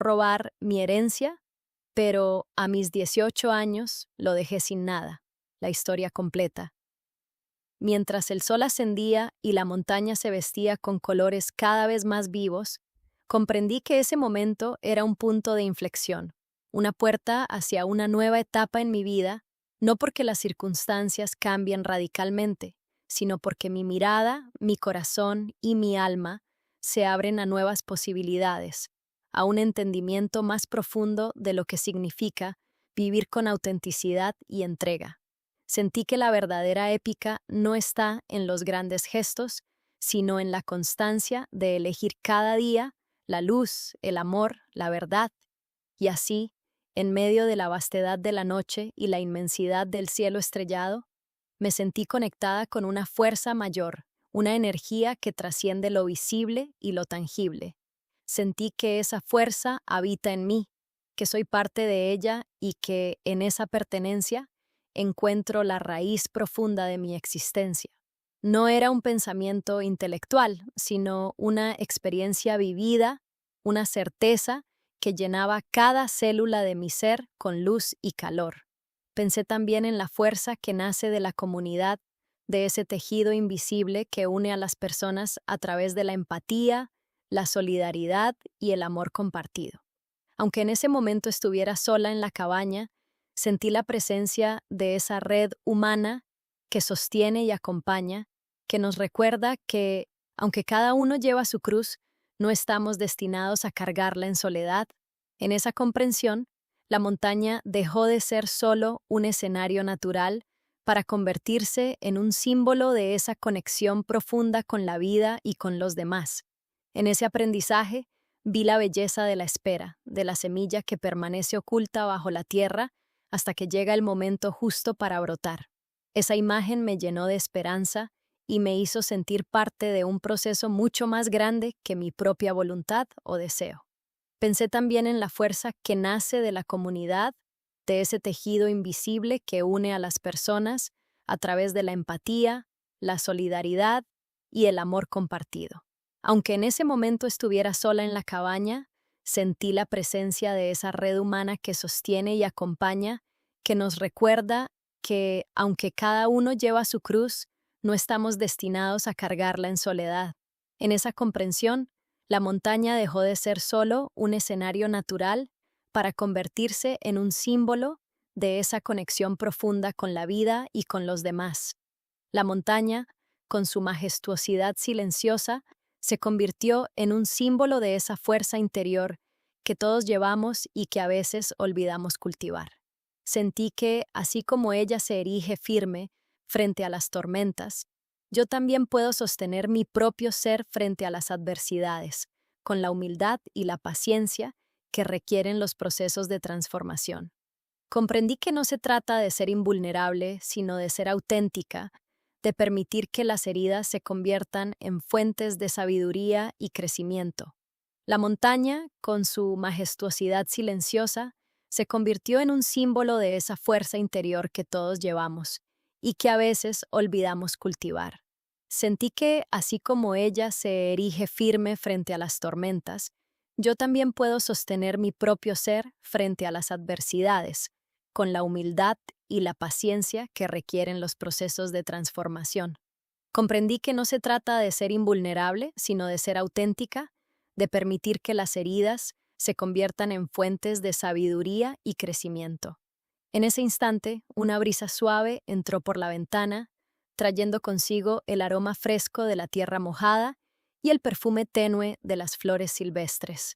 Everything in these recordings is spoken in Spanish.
robar mi herencia, pero a mis 18 años lo dejé sin nada, la historia completa. Mientras el sol ascendía y la montaña se vestía con colores cada vez más vivos, comprendí que ese momento era un punto de inflexión, una puerta hacia una nueva etapa en mi vida, no porque las circunstancias cambien radicalmente, sino porque mi mirada, mi corazón y mi alma se abren a nuevas posibilidades, a un entendimiento más profundo de lo que significa vivir con autenticidad y entrega. Sentí que la verdadera épica no está en los grandes gestos, sino en la constancia de elegir cada día la luz, el amor, la verdad, y así, en medio de la vastedad de la noche y la inmensidad del cielo estrellado, me sentí conectada con una fuerza mayor, una energía que trasciende lo visible y lo tangible. Sentí que esa fuerza habita en mí, que soy parte de ella y que, en esa pertenencia, encuentro la raíz profunda de mi existencia. No era un pensamiento intelectual, sino una experiencia vivida, una certeza que llenaba cada célula de mi ser con luz y calor. Pensé también en la fuerza que nace de la comunidad, de ese tejido invisible que une a las personas a través de la empatía, la solidaridad y el amor compartido. Aunque en ese momento estuviera sola en la cabaña, sentí la presencia de esa red humana que sostiene y acompaña, que nos recuerda que, aunque cada uno lleva su cruz, no estamos destinados a cargarla en soledad. En esa comprensión, la montaña dejó de ser solo un escenario natural para convertirse en un símbolo de esa conexión profunda con la vida y con los demás. En ese aprendizaje, vi la belleza de la espera, de la semilla que permanece oculta bajo la tierra hasta que llega el momento justo para brotar. Esa imagen me llenó de esperanza y me hizo sentir parte de un proceso mucho más grande que mi propia voluntad o deseo. Pensé también en la fuerza que nace de la comunidad, de ese tejido invisible que une a las personas a través de la empatía, la solidaridad y el amor compartido. Aunque en ese momento estuviera sola en la cabaña, sentí la presencia de esa red humana que sostiene y acompaña, que nos recuerda que, aunque cada uno lleva su cruz, no estamos destinados a cargarla en soledad. En esa comprensión, la montaña dejó de ser solo un escenario natural para convertirse en un símbolo de esa conexión profunda con la vida y con los demás. La montaña, con su majestuosidad silenciosa, se convirtió en un símbolo de esa fuerza interior que todos llevamos y que a veces olvidamos cultivar. Sentí que, así como ella se erige firme frente a las tormentas, yo también puedo sostener mi propio ser frente a las adversidades, con la humildad y la paciencia que requieren los procesos de transformación. Comprendí que no se trata de ser invulnerable, sino de ser auténtica, de permitir que las heridas se conviertan en fuentes de sabiduría y crecimiento. La montaña, con su majestuosidad silenciosa, se convirtió en un símbolo de esa fuerza interior que todos llevamos y que a veces olvidamos cultivar. Sentí que, así como ella se erige firme frente a las tormentas, yo también puedo sostener mi propio ser frente a las adversidades, con la humildad y la paciencia que requieren los procesos de transformación. Comprendí que no se trata de ser invulnerable, sino de ser auténtica, de permitir que las heridas se conviertan en fuentes de sabiduría y crecimiento. En ese instante, una brisa suave entró por la ventana, trayendo consigo el aroma fresco de la tierra mojada y el perfume tenue de las flores silvestres.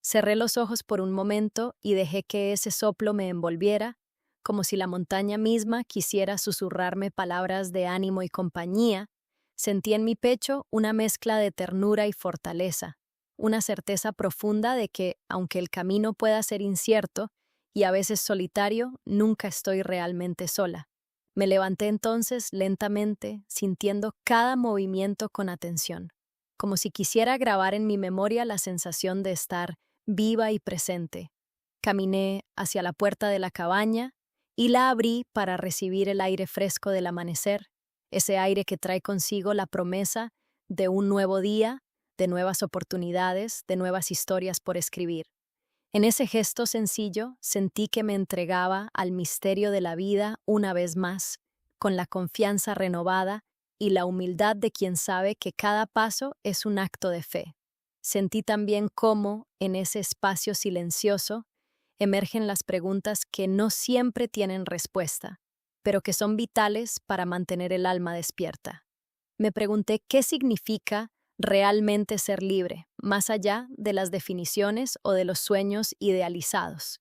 Cerré los ojos por un momento y dejé que ese soplo me envolviera, como si la montaña misma quisiera susurrarme palabras de ánimo y compañía. Sentí en mi pecho una mezcla de ternura y fortaleza, una certeza profunda de que, aunque el camino pueda ser incierto y a veces solitario, nunca estoy realmente sola. Me levanté entonces lentamente, sintiendo cada movimiento con atención, como si quisiera grabar en mi memoria la sensación de estar viva y presente. Caminé hacia la puerta de la cabaña y la abrí para recibir el aire fresco del amanecer, ese aire que trae consigo la promesa de un nuevo día, de nuevas oportunidades, de nuevas historias por escribir. En ese gesto sencillo sentí que me entregaba al misterio de la vida una vez más, con la confianza renovada y la humildad de quien sabe que cada paso es un acto de fe. Sentí también cómo, en ese espacio silencioso, emergen las preguntas que no siempre tienen respuesta, pero que son vitales para mantener el alma despierta. Me pregunté qué significa realmente ser libre, más allá de las definiciones o de los sueños idealizados.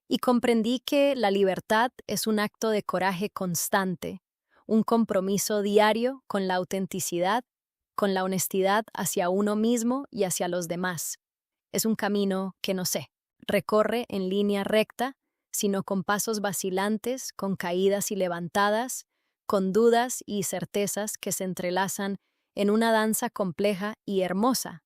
Y comprendí que la libertad es un acto de coraje constante, un compromiso diario con la autenticidad, con la honestidad hacia uno mismo y hacia los demás. Es un camino que no sé, recorre en línea recta, sino con pasos vacilantes, con caídas y levantadas, con dudas y certezas que se entrelazan en una danza compleja y hermosa.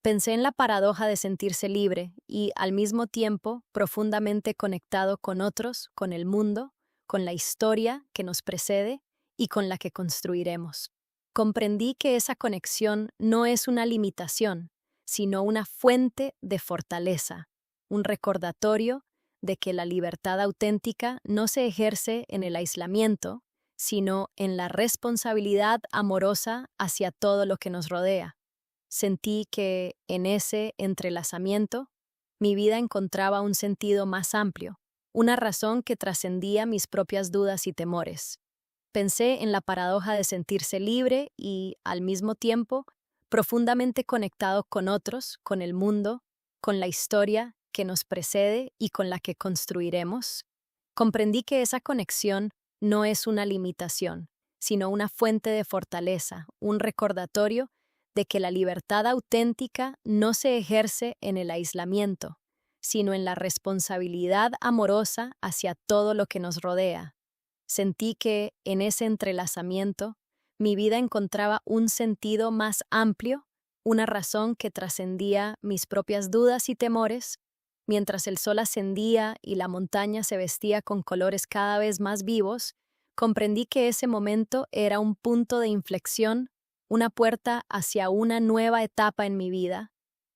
Pensé en la paradoja de sentirse libre y, al mismo tiempo, profundamente conectado con otros, con el mundo, con la historia que nos precede y con la que construiremos. Comprendí que esa conexión no es una limitación, sino una fuente de fortaleza, un recordatorio de que la libertad auténtica no se ejerce en el aislamiento, sino en la responsabilidad amorosa hacia todo lo que nos rodea. Sentí que, en ese entrelazamiento, mi vida encontraba un sentido más amplio, una razón que trascendía mis propias dudas y temores. Pensé en la paradoja de sentirse libre y, al mismo tiempo, profundamente conectado con otros, con el mundo, con la historia que nos precede y con la que construiremos. Comprendí que esa conexión no es una limitación, sino una fuente de fortaleza, un recordatorio de que la libertad auténtica no se ejerce en el aislamiento, sino en la responsabilidad amorosa hacia todo lo que nos rodea. Sentí que, en ese entrelazamiento, mi vida encontraba un sentido más amplio, una razón que trascendía mis propias dudas y temores. Mientras el sol ascendía y la montaña se vestía con colores cada vez más vivos, comprendí que ese momento era un punto de inflexión, una puerta hacia una nueva etapa en mi vida,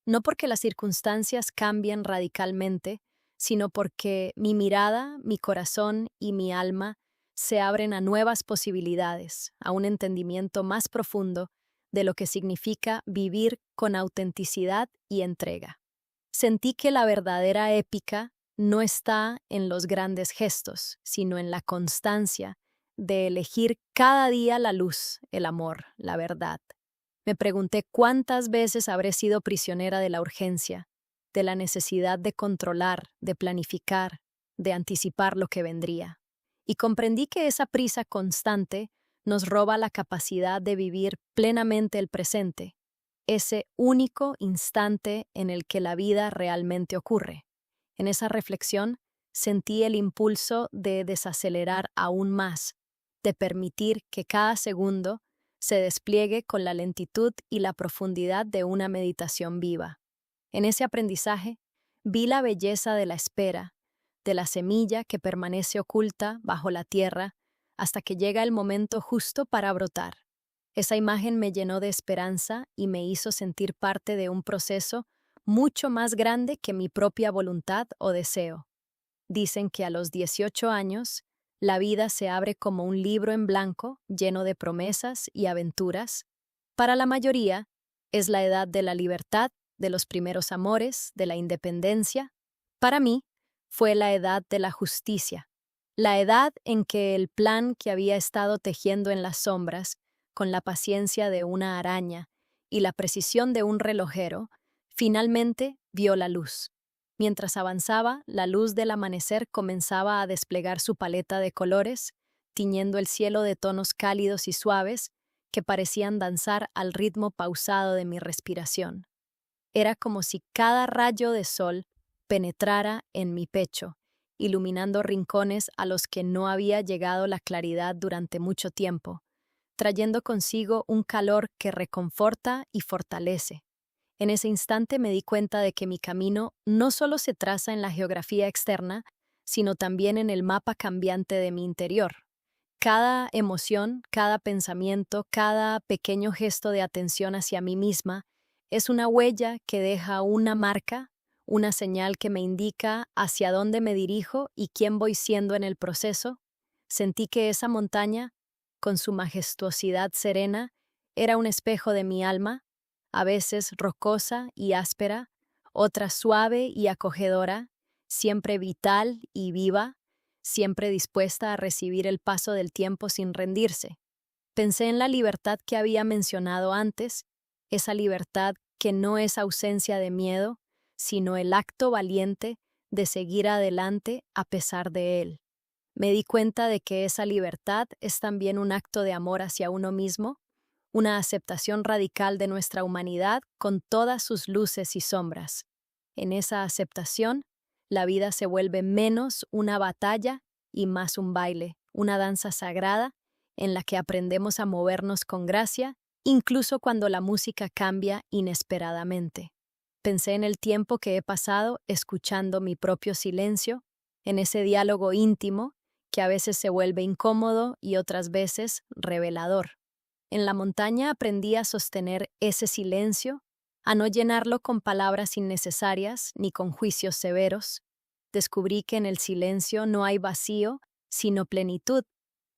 no porque las circunstancias cambien radicalmente, sino porque mi mirada, mi corazón y mi alma se abren a nuevas posibilidades, a un entendimiento más profundo de lo que significa vivir con autenticidad y entrega. Sentí que la verdadera épica no está en los grandes gestos, sino en la constancia de elegir cada día la luz, el amor, la verdad. Me pregunté cuántas veces habré sido prisionera de la urgencia, de la necesidad de controlar, de planificar, de anticipar lo que vendría. Y comprendí que esa prisa constante nos roba la capacidad de vivir plenamente el presente, ese único instante en el que la vida realmente ocurre. En esa reflexión sentí el impulso de desacelerar aún más, de permitir que cada segundo se despliegue con la lentitud y la profundidad de una meditación viva. En ese aprendizaje vi la belleza de la espera, de la semilla que permanece oculta bajo la tierra hasta que llega el momento justo para brotar. Esa imagen me llenó de esperanza y me hizo sentir parte de un proceso mucho más grande que mi propia voluntad o deseo. Dicen que a los 18 años, la vida se abre como un libro en blanco lleno de promesas y aventuras. Para la mayoría, es la edad de la libertad, de los primeros amores, de la independencia. Para mí, fue la edad de la justicia, la edad en que el plan que había estado tejiendo en las sombras, con la paciencia de una araña y la precisión de un relojero, finalmente vio la luz. Mientras avanzaba, la luz del amanecer comenzaba a desplegar su paleta de colores, tiñendo el cielo de tonos cálidos y suaves que parecían danzar al ritmo pausado de mi respiración. Era como si cada rayo de sol penetrara en mi pecho, iluminando rincones a los que no había llegado la claridad durante mucho tiempo, trayendo consigo un calor que reconforta y fortalece. En ese instante me di cuenta de que mi camino no solo se traza en la geografía externa, sino también en el mapa cambiante de mi interior. Cada emoción, cada pensamiento, cada pequeño gesto de atención hacia mí misma es una huella que deja una marca, una señal que me indica hacia dónde me dirijo y quién voy siendo en el proceso. Sentí que esa montaña, con su majestuosidad serena, era un espejo de mi alma, a veces rocosa y áspera, otra suave y acogedora, siempre vital y viva, siempre dispuesta a recibir el paso del tiempo sin rendirse. Pensé en la libertad que había mencionado antes, esa libertad que no es ausencia de miedo, sino el acto valiente de seguir adelante a pesar de él. Me di cuenta de que esa libertad es también un acto de amor hacia uno mismo, una aceptación radical de nuestra humanidad con todas sus luces y sombras. En esa aceptación, la vida se vuelve menos una batalla y más un baile, una danza sagrada en la que aprendemos a movernos con gracia, incluso cuando la música cambia inesperadamente. Pensé en el tiempo que he pasado escuchando mi propio silencio, en ese diálogo íntimo que a veces se vuelve incómodo y otras veces revelador. En la montaña aprendí a sostener ese silencio, a no llenarlo con palabras innecesarias ni con juicios severos. Descubrí que en el silencio no hay vacío, sino plenitud,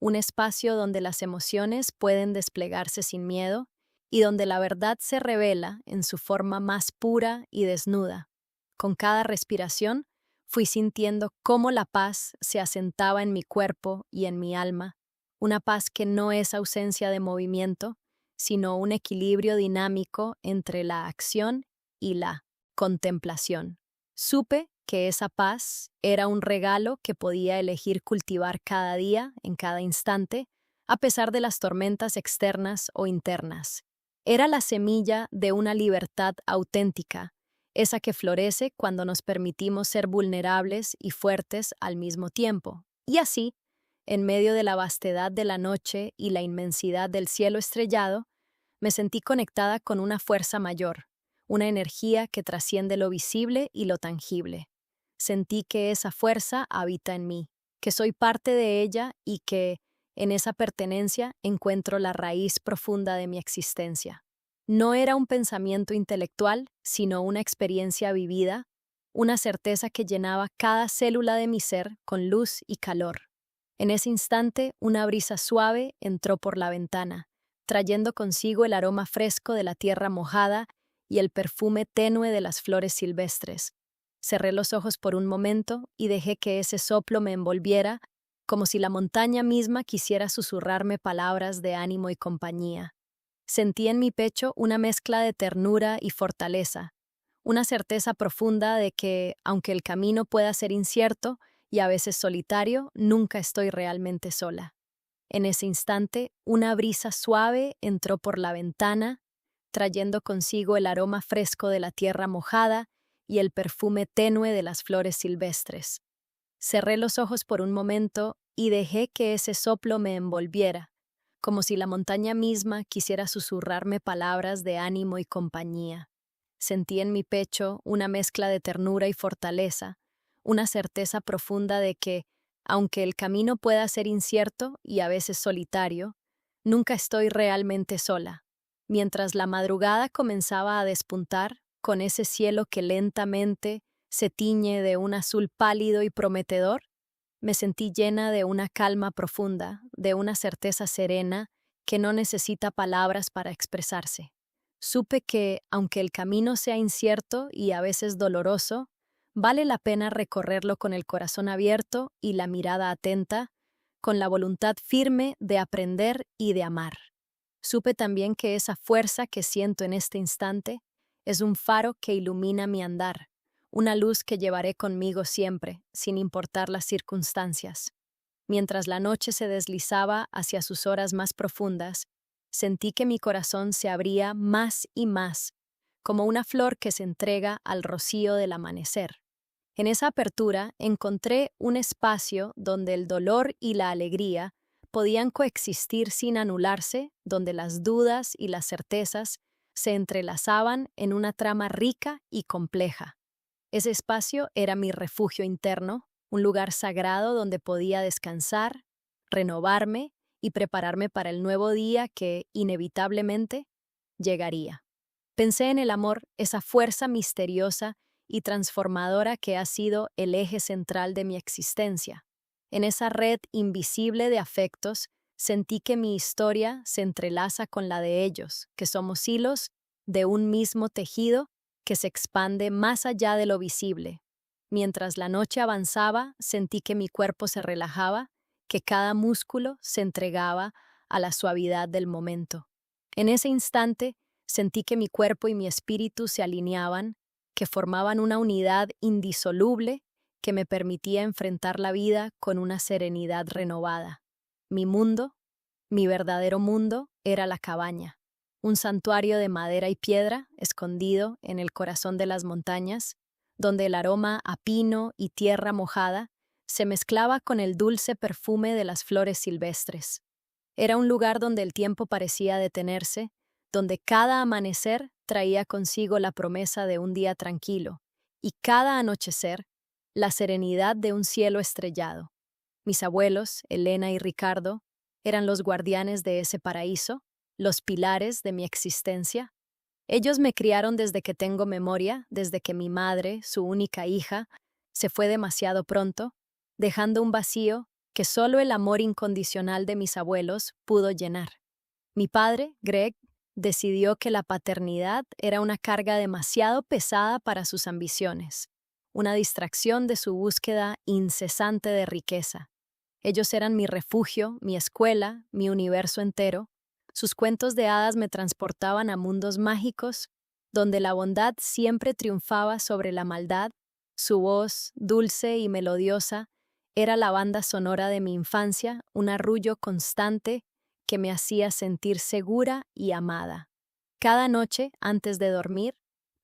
un espacio donde las emociones pueden desplegarse sin miedo y donde la verdad se revela en su forma más pura y desnuda. Con cada respiración, fui sintiendo cómo la paz se asentaba en mi cuerpo y en mi alma, una paz que no es ausencia de movimiento, sino un equilibrio dinámico entre la acción y la contemplación. Supe que esa paz era un regalo que podía elegir cultivar cada día, en cada instante, a pesar de las tormentas externas o internas. Era la semilla de una libertad auténtica, esa que florece cuando nos permitimos ser vulnerables y fuertes al mismo tiempo. Y así, en medio de la vastedad de la noche y la inmensidad del cielo estrellado, me sentí conectada con una fuerza mayor, una energía que trasciende lo visible y lo tangible. Sentí que esa fuerza habita en mí, que soy parte de ella y que, en esa pertenencia, encuentro la raíz profunda de mi existencia. No era un pensamiento intelectual, sino una experiencia vivida, una certeza que llenaba cada célula de mi ser con luz y calor. En ese instante, una brisa suave entró por la ventana, trayendo consigo el aroma fresco de la tierra mojada y el perfume tenue de las flores silvestres. Cerré los ojos por un momento y dejé que ese soplo me envolviera, como si la montaña misma quisiera susurrarme palabras de ánimo y compañía. Sentí en mi pecho una mezcla de ternura y fortaleza, una certeza profunda de que, aunque el camino pueda ser incierto y a veces solitario, nunca estoy realmente sola. En ese instante, una brisa suave entró por la ventana, trayendo consigo el aroma fresco de la tierra mojada y el perfume tenue de las flores silvestres. Cerré los ojos por un momento y dejé que ese soplo me envolviera, como si la montaña misma quisiera susurrarme palabras de ánimo y compañía. Sentí en mi pecho una mezcla de ternura y fortaleza, una certeza profunda de que, aunque el camino pueda ser incierto y a veces solitario, nunca estoy realmente sola. Mientras la madrugada comenzaba a despuntar, con ese cielo que lentamente se tiñe de un azul pálido y prometedor, me sentí llena de una calma profunda, de una certeza serena que no necesita palabras para expresarse. Supe que, aunque el camino sea incierto y a veces doloroso, vale la pena recorrerlo con el corazón abierto y la mirada atenta, con la voluntad firme de aprender y de amar. Supe también que esa fuerza que siento en este instante es un faro que ilumina mi andar, una luz que llevaré conmigo siempre, sin importar las circunstancias. Mientras la noche se deslizaba hacia sus horas más profundas, sentí que mi corazón se abría más y más, como una flor que se entrega al rocío del amanecer. En esa apertura encontré un espacio donde el dolor y la alegría podían coexistir sin anularse, donde las dudas y las certezas se entrelazaban en una trama rica y compleja. Ese espacio era mi refugio interno, un lugar sagrado donde podía descansar, renovarme y prepararme para el nuevo día que, inevitablemente, llegaría. Pensé en el amor, esa fuerza misteriosa y transformadora que ha sido el eje central de mi existencia. En esa red invisible de afectos, sentí que mi historia se entrelaza con la de ellos, que somos hilos de un mismo tejido que se expande más allá de lo visible. Mientras la noche avanzaba, sentí que mi cuerpo se relajaba, que cada músculo se entregaba a la suavidad del momento. En ese instante, sentí que mi cuerpo y mi espíritu se alineaban, que formaban una unidad indisoluble que me permitía enfrentar la vida con una serenidad renovada. Mi mundo, mi verdadero mundo, era la cabaña, un santuario de madera y piedra escondido en el corazón de las montañas, donde el aroma a pino y tierra mojada se mezclaba con el dulce perfume de las flores silvestres. Era un lugar donde el tiempo parecía detenerse, donde cada amanecer traía consigo la promesa de un día tranquilo, y cada anochecer, la serenidad de un cielo estrellado. Mis abuelos, Elena y Ricardo, eran los guardianes de ese paraíso, los pilares de mi existencia. Ellos me criaron desde que tengo memoria, desde que mi madre, su única hija, se fue demasiado pronto, dejando un vacío que solo el amor incondicional de mis abuelos pudo llenar. Mi padre, Greg, decidió que la paternidad era una carga demasiado pesada para sus ambiciones, una distracción de su búsqueda incesante de riqueza. Ellos eran mi refugio, mi escuela, mi universo entero. Sus cuentos de hadas me transportaban a mundos mágicos, donde la bondad siempre triunfaba sobre la maldad. Su voz, dulce y melodiosa, era la banda sonora de mi infancia, un arrullo constante que me hacía sentir segura y amada. Cada noche, antes de dormir,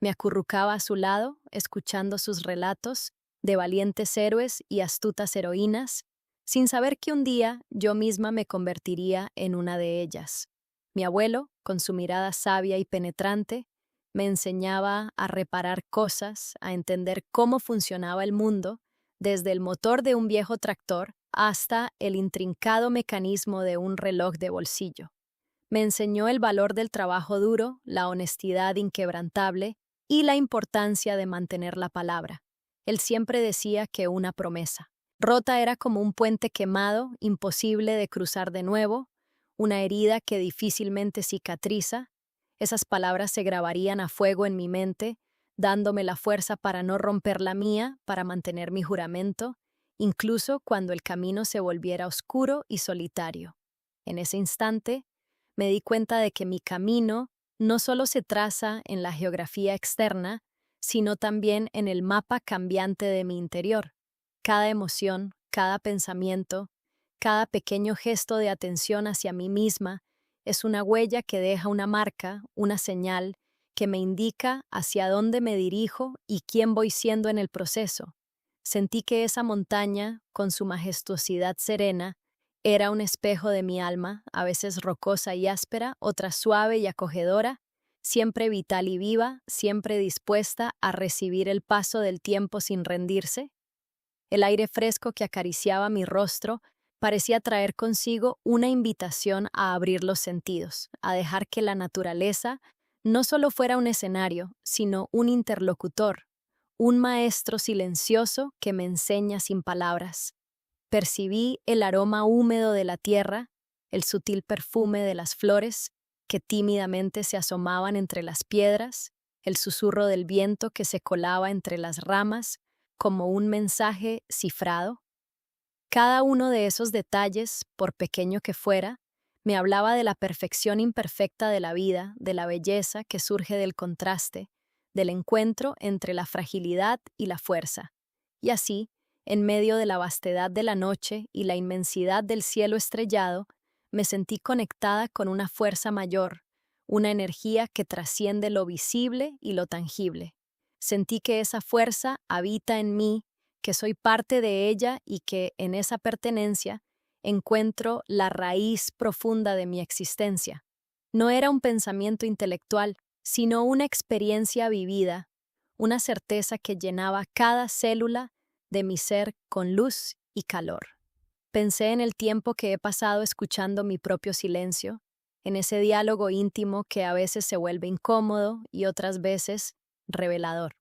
me acurrucaba a su lado, escuchando sus relatos de valientes héroes y astutas heroínas, sin saber que un día yo misma me convertiría en una de ellas. Mi abuelo, con su mirada sabia y penetrante, me enseñaba a reparar cosas, a entender cómo funcionaba el mundo, desde el motor de un viejo tractor hasta el intrincado mecanismo de un reloj de bolsillo. Me enseñó el valor del trabajo duro, la honestidad inquebrantable y la importancia de mantener la palabra. Él siempre decía que una promesa rota era como un puente quemado, imposible de cruzar de nuevo, una herida que difícilmente cicatriza. Esas palabras se grabarían a fuego en mi mente, dándome la fuerza para no romper la mía, para mantener mi juramento, incluso cuando el camino se volviera oscuro y solitario. En ese instante, me di cuenta de que mi camino no solo se traza en la geografía externa, sino también en el mapa cambiante de mi interior. Cada emoción, cada pensamiento, cada pequeño gesto de atención hacia mí misma es una huella que deja una marca, una señal que me indica hacia dónde me dirijo y quién voy siendo en el proceso. Sentí que esa montaña, con su majestuosidad serena, era un espejo de mi alma, a veces rocosa y áspera, otras suave y acogedora, siempre vital y viva, siempre dispuesta a recibir el paso del tiempo sin rendirse. El aire fresco que acariciaba mi rostro parecía traer consigo una invitación a abrir los sentidos, a dejar que la naturaleza no solo fuera un escenario, sino un interlocutor, un maestro silencioso que me enseña sin palabras. Percibí el aroma húmedo de la tierra, el sutil perfume de las flores que tímidamente se asomaban entre las piedras, el susurro del viento que se colaba entre las ramas como un mensaje cifrado. Cada uno de esos detalles, por pequeño que fuera, me hablaba de la perfección imperfecta de la vida, de la belleza que surge del contraste, del encuentro entre la fragilidad y la fuerza. Y así, en medio de la vastedad de la noche y la inmensidad del cielo estrellado, me sentí conectada con una fuerza mayor, una energía que trasciende lo visible y lo tangible. Sentí que esa fuerza habita en mí, que soy parte de ella y que, en esa pertenencia, encuentro la raíz profunda de mi existencia. No era un pensamiento intelectual, sino una experiencia vivida, una certeza que llenaba cada célula de mi ser con luz y calor. Pensé en el tiempo que he pasado escuchando mi propio silencio, en ese diálogo íntimo que a veces se vuelve incómodo y otras veces revelador.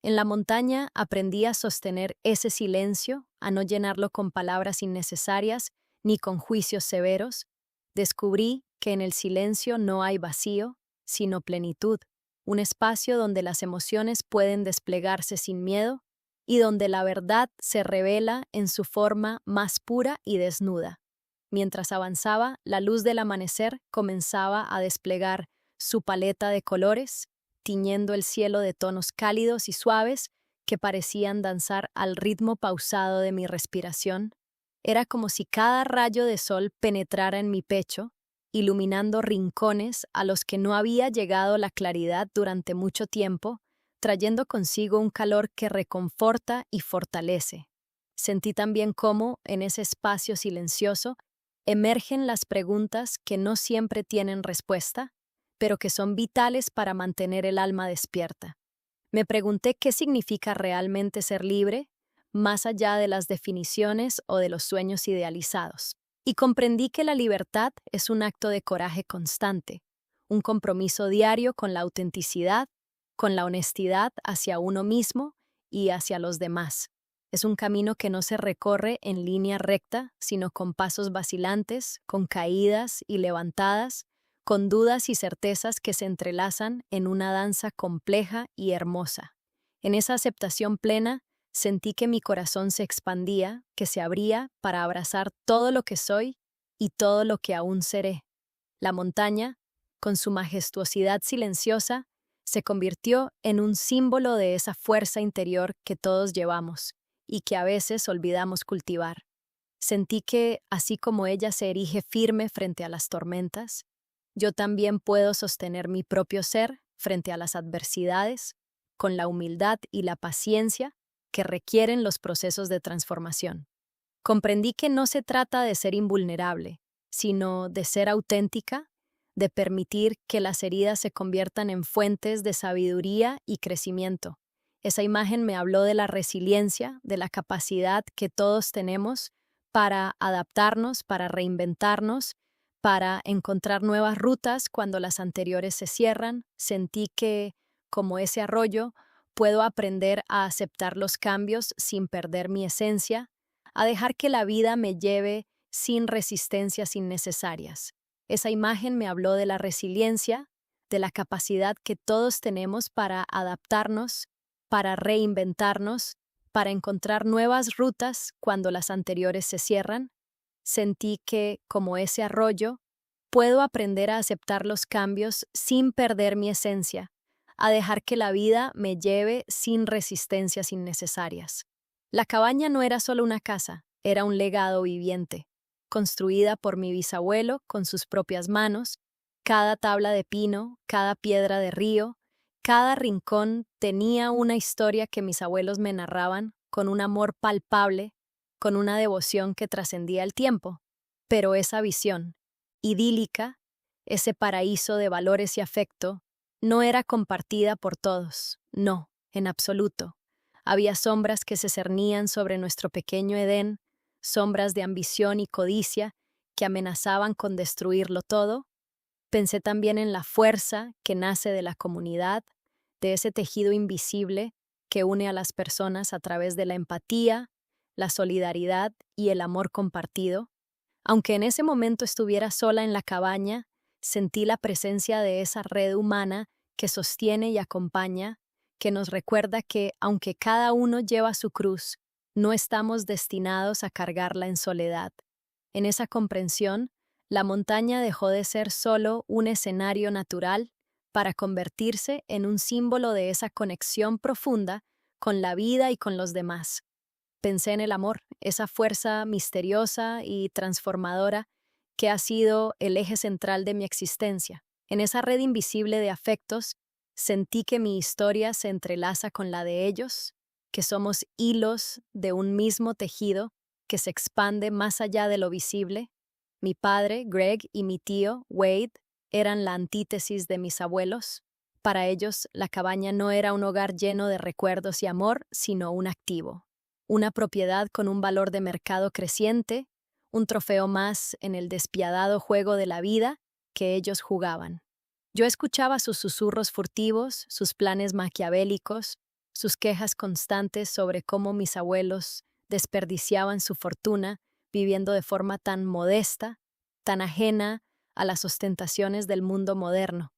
En la montaña aprendí a sostener ese silencio, a no llenarlo con palabras innecesarias ni con juicios severos. Descubrí que en el silencio no hay vacío, sino plenitud, un espacio donde las emociones pueden desplegarse sin miedo y donde la verdad se revela en su forma más pura y desnuda. Mientras avanzaba, la luz del amanecer comenzaba a desplegar su paleta de colores, tiñendo el cielo de tonos cálidos y suaves que parecían danzar al ritmo pausado de mi respiración. Era como si cada rayo de sol penetrara en mi pecho, iluminando rincones a los que no había llegado la claridad durante mucho tiempo, trayendo consigo un calor que reconforta y fortalece. Sentí también cómo, en ese espacio silencioso, emergen las preguntas que no siempre tienen respuesta, pero que son vitales para mantener el alma despierta. Me pregunté qué significa realmente ser libre, más allá de las definiciones o de los sueños idealizados. Y comprendí que la libertad es un acto de coraje constante, un compromiso diario con la autenticidad, con la honestidad hacia uno mismo y hacia los demás. Es un camino que no se recorre en línea recta, sino con pasos vacilantes, con caídas y levantadas, con dudas y certezas que se entrelazan en una danza compleja y hermosa. En esa aceptación plena, sentí que mi corazón se expandía, que se abría para abrazar todo lo que soy y todo lo que aún seré. La montaña, con su majestuosidad silenciosa, se convirtió en un símbolo de esa fuerza interior que todos llevamos y que a veces olvidamos cultivar. Sentí que, así como ella se erige firme frente a las tormentas, yo también puedo sostener mi propio ser frente a las adversidades, con la humildad y la paciencia que requieren los procesos de transformación. Comprendí que no se trata de ser invulnerable, sino de ser auténtica, de permitir que las heridas se conviertan en fuentes de sabiduría y crecimiento. Esa imagen me habló de la resiliencia, de la capacidad que todos tenemos para adaptarnos, para reinventarnos, para encontrar nuevas rutas cuando las anteriores se cierran. Sentí que, como ese arroyo, puedo aprender a aceptar los cambios sin perder mi esencia, a dejar que la vida me lleve sin resistencias innecesarias. Esa imagen me habló de la resiliencia, de la capacidad que todos tenemos para adaptarnos, para reinventarnos, para encontrar nuevas rutas cuando las anteriores se cierran. Sentí que, como ese arroyo, puedo aprender a aceptar los cambios sin perder mi esencia, a dejar que la vida me lleve sin resistencias innecesarias. La cabaña no era solo una casa, era un legado viviente, construida por mi bisabuelo con sus propias manos. Cada tabla de pino, cada piedra de río, cada rincón tenía una historia que mis abuelos me narraban con un amor palpable, con una devoción que trascendía el tiempo. Pero esa visión, idílica, ese paraíso de valores y afecto, no era compartida por todos, no, en absoluto. Había sombras que se cernían sobre nuestro pequeño Edén, sombras de ambición y codicia que amenazaban con destruirlo todo. Pensé también en la fuerza que nace de la comunidad, de ese tejido invisible que une a las personas a través de la empatía, la solidaridad y el amor compartido. Aunque en ese momento estuviera sola en la cabaña, sentí la presencia de esa red humana que sostiene y acompaña, que nos recuerda que, aunque cada uno lleva su cruz, no estamos destinados a cargarla en soledad. En esa comprensión, la montaña dejó de ser solo un escenario natural para convertirse en un símbolo de esa conexión profunda con la vida y con los demás. Pensé en el amor, esa fuerza misteriosa y transformadora que ha sido el eje central de mi existencia. En esa red invisible de afectos, sentí que mi historia se entrelaza con la de ellos, que somos hilos de un mismo tejido que se expande más allá de lo visible. Mi padre, Greg, y mi tío, Wade, eran la antítesis de mis abuelos. Para ellos, la cabaña no era un hogar lleno de recuerdos y amor, sino un activo. Una propiedad con un valor de mercado creciente, un trofeo más en el despiadado juego de la vida que ellos jugaban. Yo escuchaba sus susurros furtivos, sus planes maquiavélicos, sus quejas constantes sobre cómo mis abuelos desperdiciaban su fortuna viviendo de forma tan modesta, tan ajena a las ostentaciones del mundo moderno.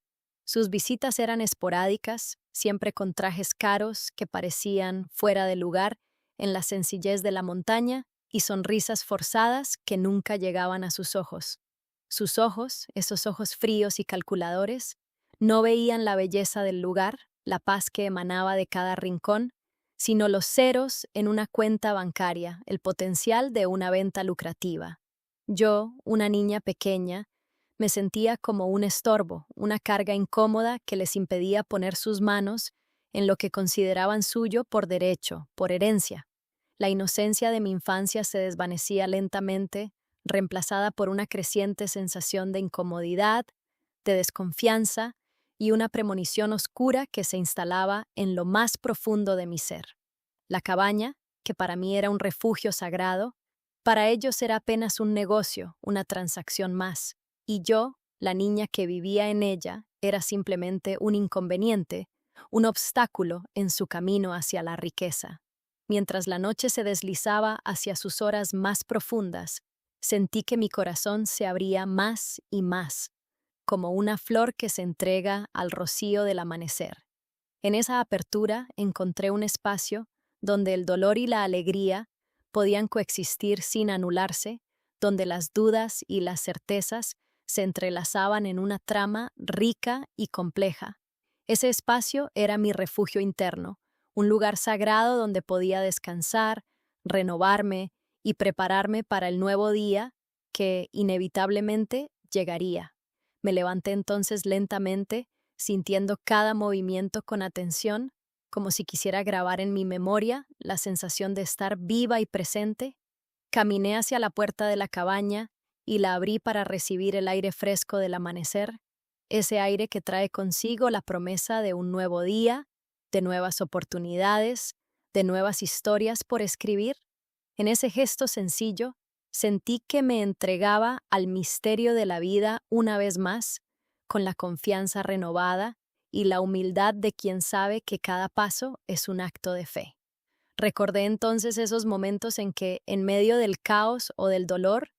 Sus visitas eran esporádicas, siempre con trajes caros que parecían fuera de lugar en la sencillez de la montaña y sonrisas forzadas que nunca llegaban a sus ojos. Sus ojos, esos ojos fríos y calculadores, no veían la belleza del lugar, la paz que emanaba de cada rincón, sino los ceros en una cuenta bancaria, el potencial de una venta lucrativa. Yo, una niña pequeña, me sentía como un estorbo, una carga incómoda que les impedía poner sus manos en lo que consideraban suyo por derecho, por herencia. La inocencia de mi infancia se desvanecía lentamente, reemplazada por una creciente sensación de incomodidad, de desconfianza y una premonición oscura que se instalaba en lo más profundo de mi ser. La cabaña, que para mí era un refugio sagrado, para ellos era apenas un negocio, una transacción más, y yo, la niña que vivía en ella, era simplemente un inconveniente, un obstáculo en su camino hacia la riqueza. Mientras la noche se deslizaba hacia sus horas más profundas, sentí que mi corazón se abría más y más, como una flor que se entrega al rocío del amanecer. En esa apertura encontré un espacio donde el dolor y la alegría podían coexistir sin anularse, donde las dudas y las certezas se entrelazaban en una trama rica y compleja. Ese espacio era mi refugio interno, un lugar sagrado donde podía descansar, renovarme y prepararme para el nuevo día que inevitablemente llegaría. Me levanté entonces lentamente, sintiendo cada movimiento con atención, como si quisiera grabar en mi memoria la sensación de estar viva y presente. Caminé hacia la puerta de la cabaña y la abrí para recibir el aire fresco del amanecer, ese aire que trae consigo la promesa de un nuevo día, de nuevas oportunidades, de nuevas historias por escribir. En ese gesto sencillo, sentí que me entregaba al misterio de la vida una vez más, con la confianza renovada y la humildad de quien sabe que cada paso es un acto de fe. Recordé entonces esos momentos en que, en medio del caos o del dolor,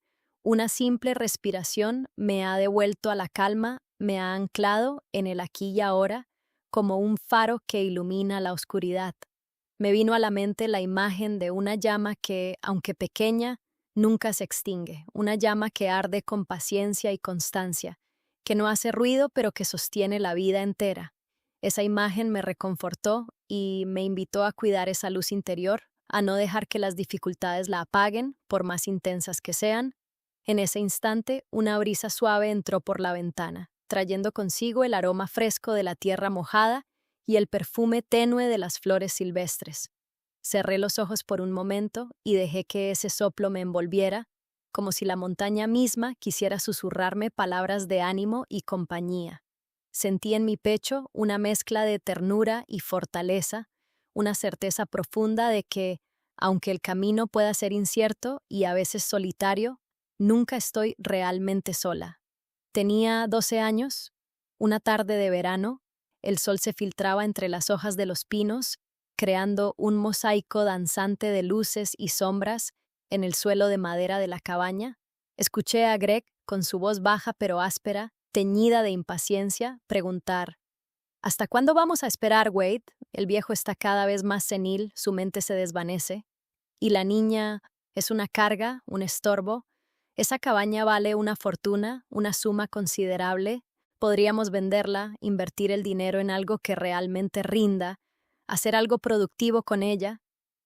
una simple respiración me ha devuelto a la calma, me ha anclado en el aquí y ahora, como un faro que ilumina la oscuridad. Me vino a la mente la imagen de una llama que, aunque pequeña, nunca se extingue, una llama que arde con paciencia y constancia, que no hace ruido pero que sostiene la vida entera. Esa imagen me reconfortó y me invitó a cuidar esa luz interior, a no dejar que las dificultades la apaguen, por más intensas que sean. En ese instante, una brisa suave entró por la ventana, trayendo consigo el aroma fresco de la tierra mojada y el perfume tenue de las flores silvestres. Cerré los ojos por un momento y dejé que ese soplo me envolviera, como si la montaña misma quisiera susurrarme palabras de ánimo y compañía. Sentí en mi pecho una mezcla de ternura y fortaleza, una certeza profunda de que, aunque el camino pueda ser incierto y a veces solitario, nunca estoy realmente sola. Tenía 12 años, una tarde de verano, el sol se filtraba entre las hojas de los pinos, creando un mosaico danzante de luces y sombras en el suelo de madera de la cabaña. Escuché a Greg, con su voz baja pero áspera, teñida de impaciencia, preguntar: ¿Hasta cuándo vamos a esperar, Wade? El viejo está cada vez más senil, su mente se desvanece. Y la niña es una carga, un estorbo. Esa cabaña vale una fortuna, una suma considerable. Podríamos venderla, invertir el dinero en algo que realmente rinda, hacer algo productivo con ella.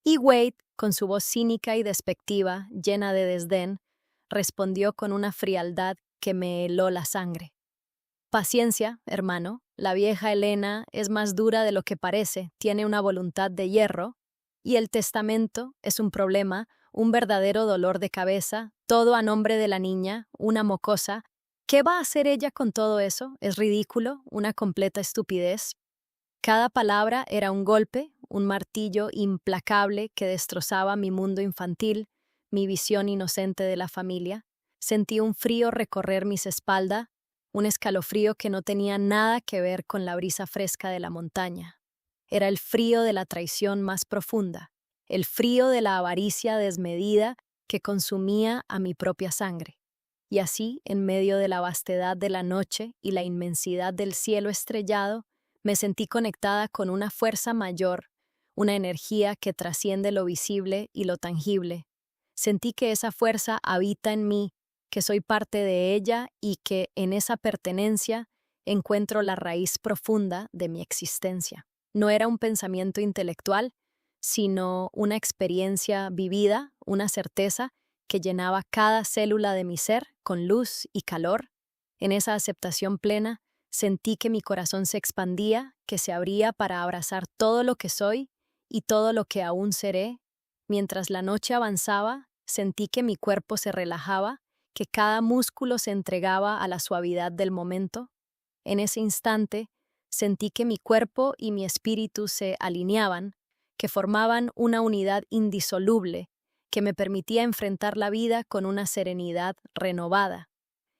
Y Wade, con su voz cínica y despectiva, llena de desdén, respondió con una frialdad que me heló la sangre. Paciencia, hermano. La vieja Elena es más dura de lo que parece, tiene una voluntad de hierro, y el testamento es un problema, un verdadero dolor de cabeza, todo a nombre de la niña, una mocosa. ¿Qué va a hacer ella con todo eso? Es ridículo, una completa estupidez. Cada palabra era un golpe, un martillo implacable que destrozaba mi mundo infantil, mi visión inocente de la familia. Sentí un frío recorrer mis espaldas, un escalofrío que no tenía nada que ver con la brisa fresca de la montaña. Era el frío de la traición más profunda, el frío de la avaricia desmedida que consumía a mi propia sangre. Y así, en medio de la vastedad de la noche y la inmensidad del cielo estrellado, me sentí conectada con una fuerza mayor, una energía que trasciende lo visible y lo tangible. Sentí que esa fuerza habita en mí, que soy parte de ella y que en esa pertenencia encuentro la raíz profunda de mi existencia. No era un pensamiento intelectual, sino una experiencia vivida, una certeza que llenaba cada célula de mi ser con luz y calor. En esa aceptación plena, sentí que mi corazón se expandía, que se abría para abrazar todo lo que soy y todo lo que aún seré. Mientras la noche avanzaba, sentí que mi cuerpo se relajaba, que cada músculo se entregaba a la suavidad del momento. En ese instante, sentí que mi cuerpo y mi espíritu se alineaban, que formaban una unidad indisoluble, que me permitía enfrentar la vida con una serenidad renovada.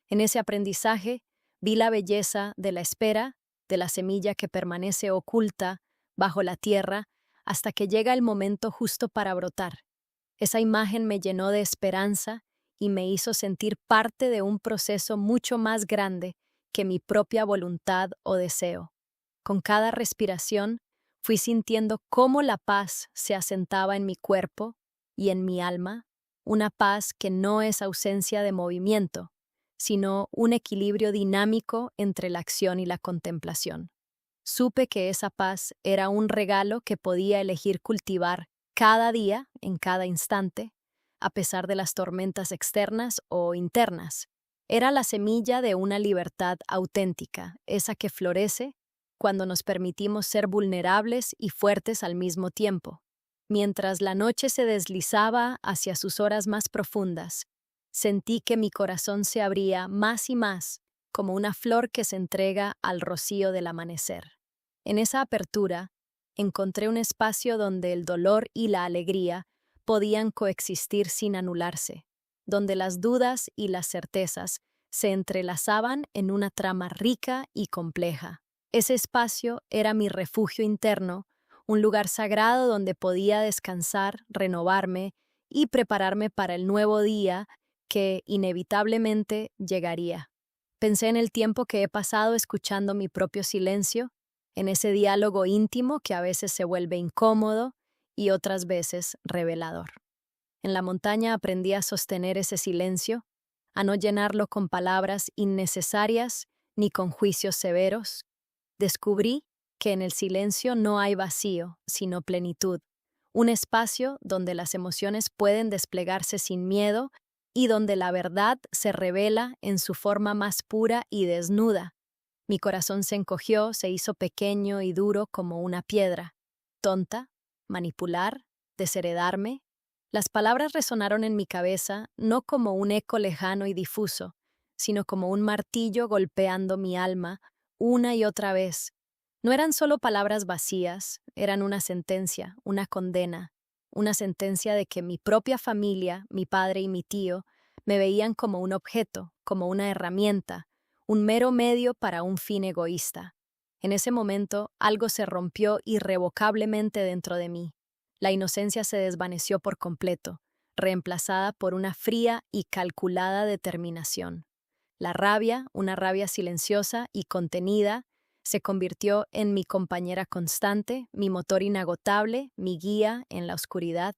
En ese aprendizaje, vi la belleza de la espera, de la semilla que permanece oculta bajo la tierra hasta que llega el momento justo para brotar. Esa imagen me llenó de esperanza y me hizo sentir parte de un proceso mucho más grande que mi propia voluntad o deseo. Con cada respiración, fui sintiendo cómo la paz se asentaba en mi cuerpo y en mi alma, una paz que no es ausencia de movimiento, sino un equilibrio dinámico entre la acción y la contemplación. Supe que esa paz era un regalo que podía elegir cultivar cada día, en cada instante, a pesar de las tormentas externas o internas. Era la semilla de una libertad auténtica, esa que florece cuando nos permitimos ser vulnerables y fuertes al mismo tiempo. Mientras la noche se deslizaba hacia sus horas más profundas, sentí que mi corazón se abría más y más, como una flor que se entrega al rocío del amanecer. En esa apertura, encontré un espacio donde el dolor y la alegría podían coexistir sin anularse, donde las dudas y las certezas se entrelazaban en una trama rica y compleja. Ese espacio era mi refugio interno, un lugar sagrado donde podía descansar, renovarme y prepararme para el nuevo día que inevitablemente llegaría. Pensé en el tiempo que he pasado escuchando mi propio silencio, en ese diálogo íntimo que a veces se vuelve incómodo y otras veces revelador. En la montaña aprendí a sostener ese silencio, a no llenarlo con palabras innecesarias ni con juicios severos. Descubrí que en el silencio no hay vacío, sino plenitud, un espacio donde las emociones pueden desplegarse sin miedo y donde la verdad se revela en su forma más pura y desnuda. Mi corazón se encogió, se hizo pequeño y duro como una piedra. Tonta, manipular, desheredarme. Las palabras resonaron en mi cabeza no como un eco lejano y difuso, sino como un martillo golpeando mi alma una y otra vez. No eran solo palabras vacías, eran una sentencia, una condena, una sentencia de que mi propia familia, mi padre y mi tío, me veían como un objeto, como una herramienta, un mero medio para un fin egoísta. En ese momento, algo se rompió irrevocablemente dentro de mí. La inocencia se desvaneció por completo, reemplazada por una fría y calculada determinación. La rabia, una rabia silenciosa y contenida, se convirtió en mi compañera constante, mi motor inagotable, mi guía en la oscuridad.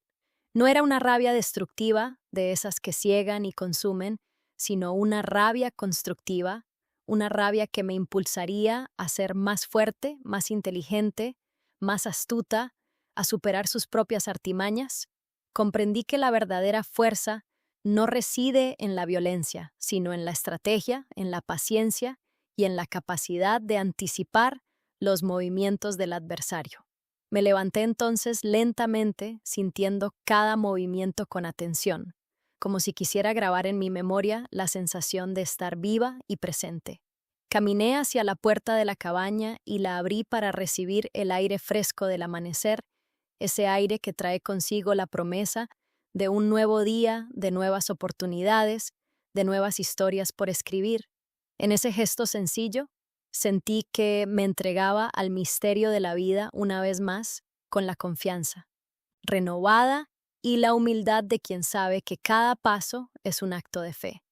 No era una rabia destructiva, de esas que ciegan y consumen, sino una rabia constructiva, una rabia que me impulsaría a ser más fuerte, más inteligente, más astuta, a superar sus propias artimañas. Comprendí que la verdadera fuerza no reside en la violencia, sino en la estrategia, en la paciencia y en la capacidad de anticipar los movimientos del adversario. Me levanté entonces lentamente, sintiendo cada movimiento con atención, como si quisiera grabar en mi memoria la sensación de estar viva y presente. Caminé hacia la puerta de la cabaña y la abrí para recibir el aire fresco del amanecer, ese aire que trae consigo la promesa de un nuevo día, de nuevas oportunidades, de nuevas historias por escribir. En ese gesto sencillo, Sentí que me entregaba al misterio de la vida una vez más con la confianza renovada y la humildad de quien sabe que cada paso es un acto de fe.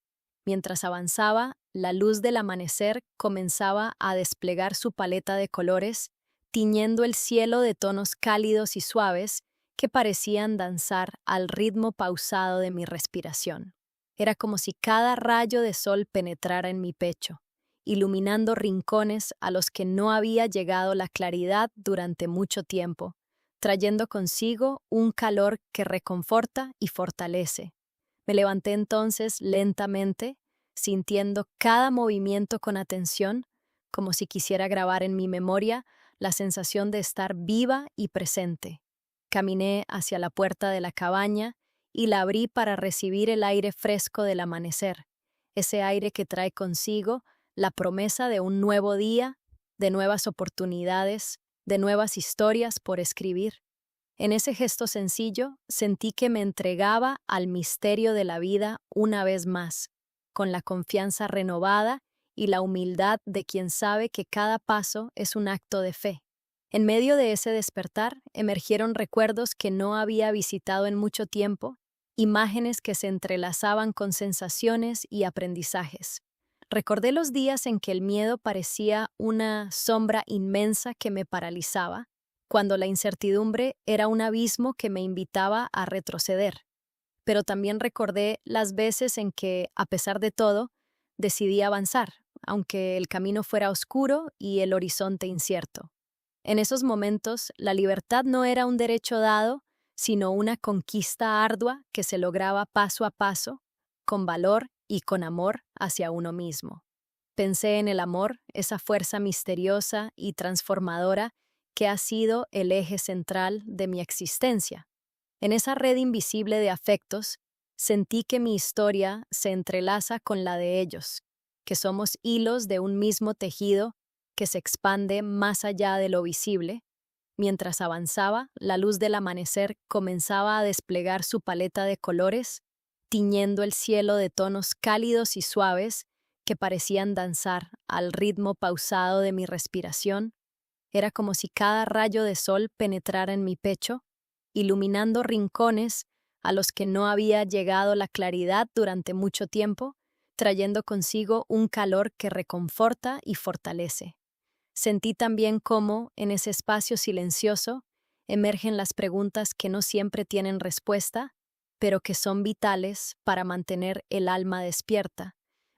Mientras avanzaba, la luz del amanecer comenzaba a desplegar su paleta de colores, tiñendo el cielo de tonos cálidos y suaves que parecían danzar al ritmo pausado de mi respiración. Era como si cada rayo de sol penetrara en mi pecho, iluminando rincones a los que no había llegado la claridad durante mucho tiempo, trayendo consigo un calor que reconforta y fortalece. Me levanté entonces lentamente, sintiendo cada movimiento con atención, como si quisiera grabar en mi memoria la sensación de estar viva y presente. Caminé hacia la puerta de la cabaña y la abrí para recibir el aire fresco del amanecer, ese aire que trae consigo la promesa de un nuevo día, de nuevas oportunidades, de nuevas historias por escribir. En ese gesto sencillo sentí que me entregaba al misterio de la vida una vez más, con la confianza renovada y la humildad de quien sabe que cada paso es un acto de fe. En medio de ese despertar emergieron recuerdos que no había visitado en mucho tiempo, imágenes que se entrelazaban con sensaciones y aprendizajes. Recordé los días en que el miedo parecía una sombra inmensa que me paralizaba, cuando la incertidumbre era un abismo que me invitaba a retroceder. Pero también recordé las veces en que, a pesar de todo, decidí avanzar, aunque el camino fuera oscuro y el horizonte incierto. En esos momentos, la libertad no era un derecho dado, sino una conquista ardua que se lograba paso a paso, con valor y con amor hacia uno mismo. Pensé en el amor, esa fuerza misteriosa y transformadora que ha sido el eje central de mi existencia. En esa red invisible de afectos, sentí que mi historia se entrelaza con la de ellos, que somos hilos de un mismo tejido que se expande más allá de lo visible. Mientras avanzaba, la luz del amanecer comenzaba a desplegar su paleta de colores, tiñendo el cielo de tonos cálidos y suaves que parecían danzar al ritmo pausado de mi respiración. Era como si cada rayo de sol penetrara en mi pecho, iluminando rincones a los que no había llegado la claridad durante mucho tiempo, trayendo consigo un calor que reconforta y fortalece. Sentí también cómo, en ese espacio silencioso, emergen las preguntas que no siempre tienen respuesta, pero que son vitales para mantener el alma despierta.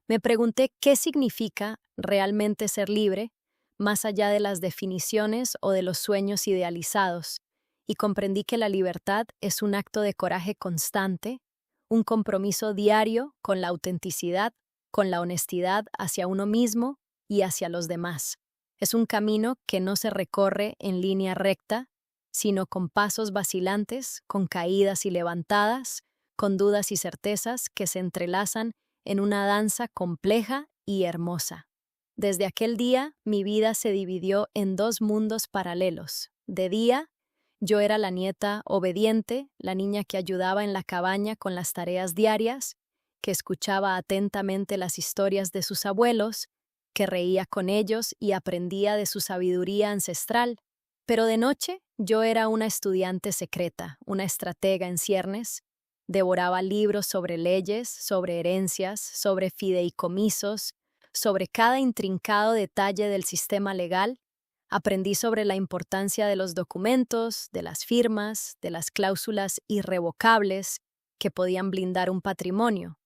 Me pregunté qué significa realmente ser libre, más allá de las definiciones o de los sueños idealizados, y comprendí que la libertad es un acto de coraje constante, un compromiso diario con la autenticidad, con la honestidad hacia uno mismo y hacia los demás. Es un camino que no se recorre en línea recta, sino con pasos vacilantes, con caídas y levantadas, con dudas y certezas que se entrelazan en una danza compleja y hermosa. Desde aquel día, mi vida se dividió en dos mundos paralelos. De día, yo era la nieta obediente, la niña que ayudaba en la cabaña con las tareas diarias, que escuchaba atentamente las historias de sus abuelos, que reía con ellos y aprendía de su sabiduría ancestral. Pero de noche, yo era una estudiante secreta, una estratega en ciernes. Devoraba libros sobre leyes, sobre herencias, sobre fideicomisos, sobre cada intrincado detalle del sistema legal. Aprendí sobre la importancia de los documentos, de las firmas, de las cláusulas irrevocables que podían blindar un patrimonio.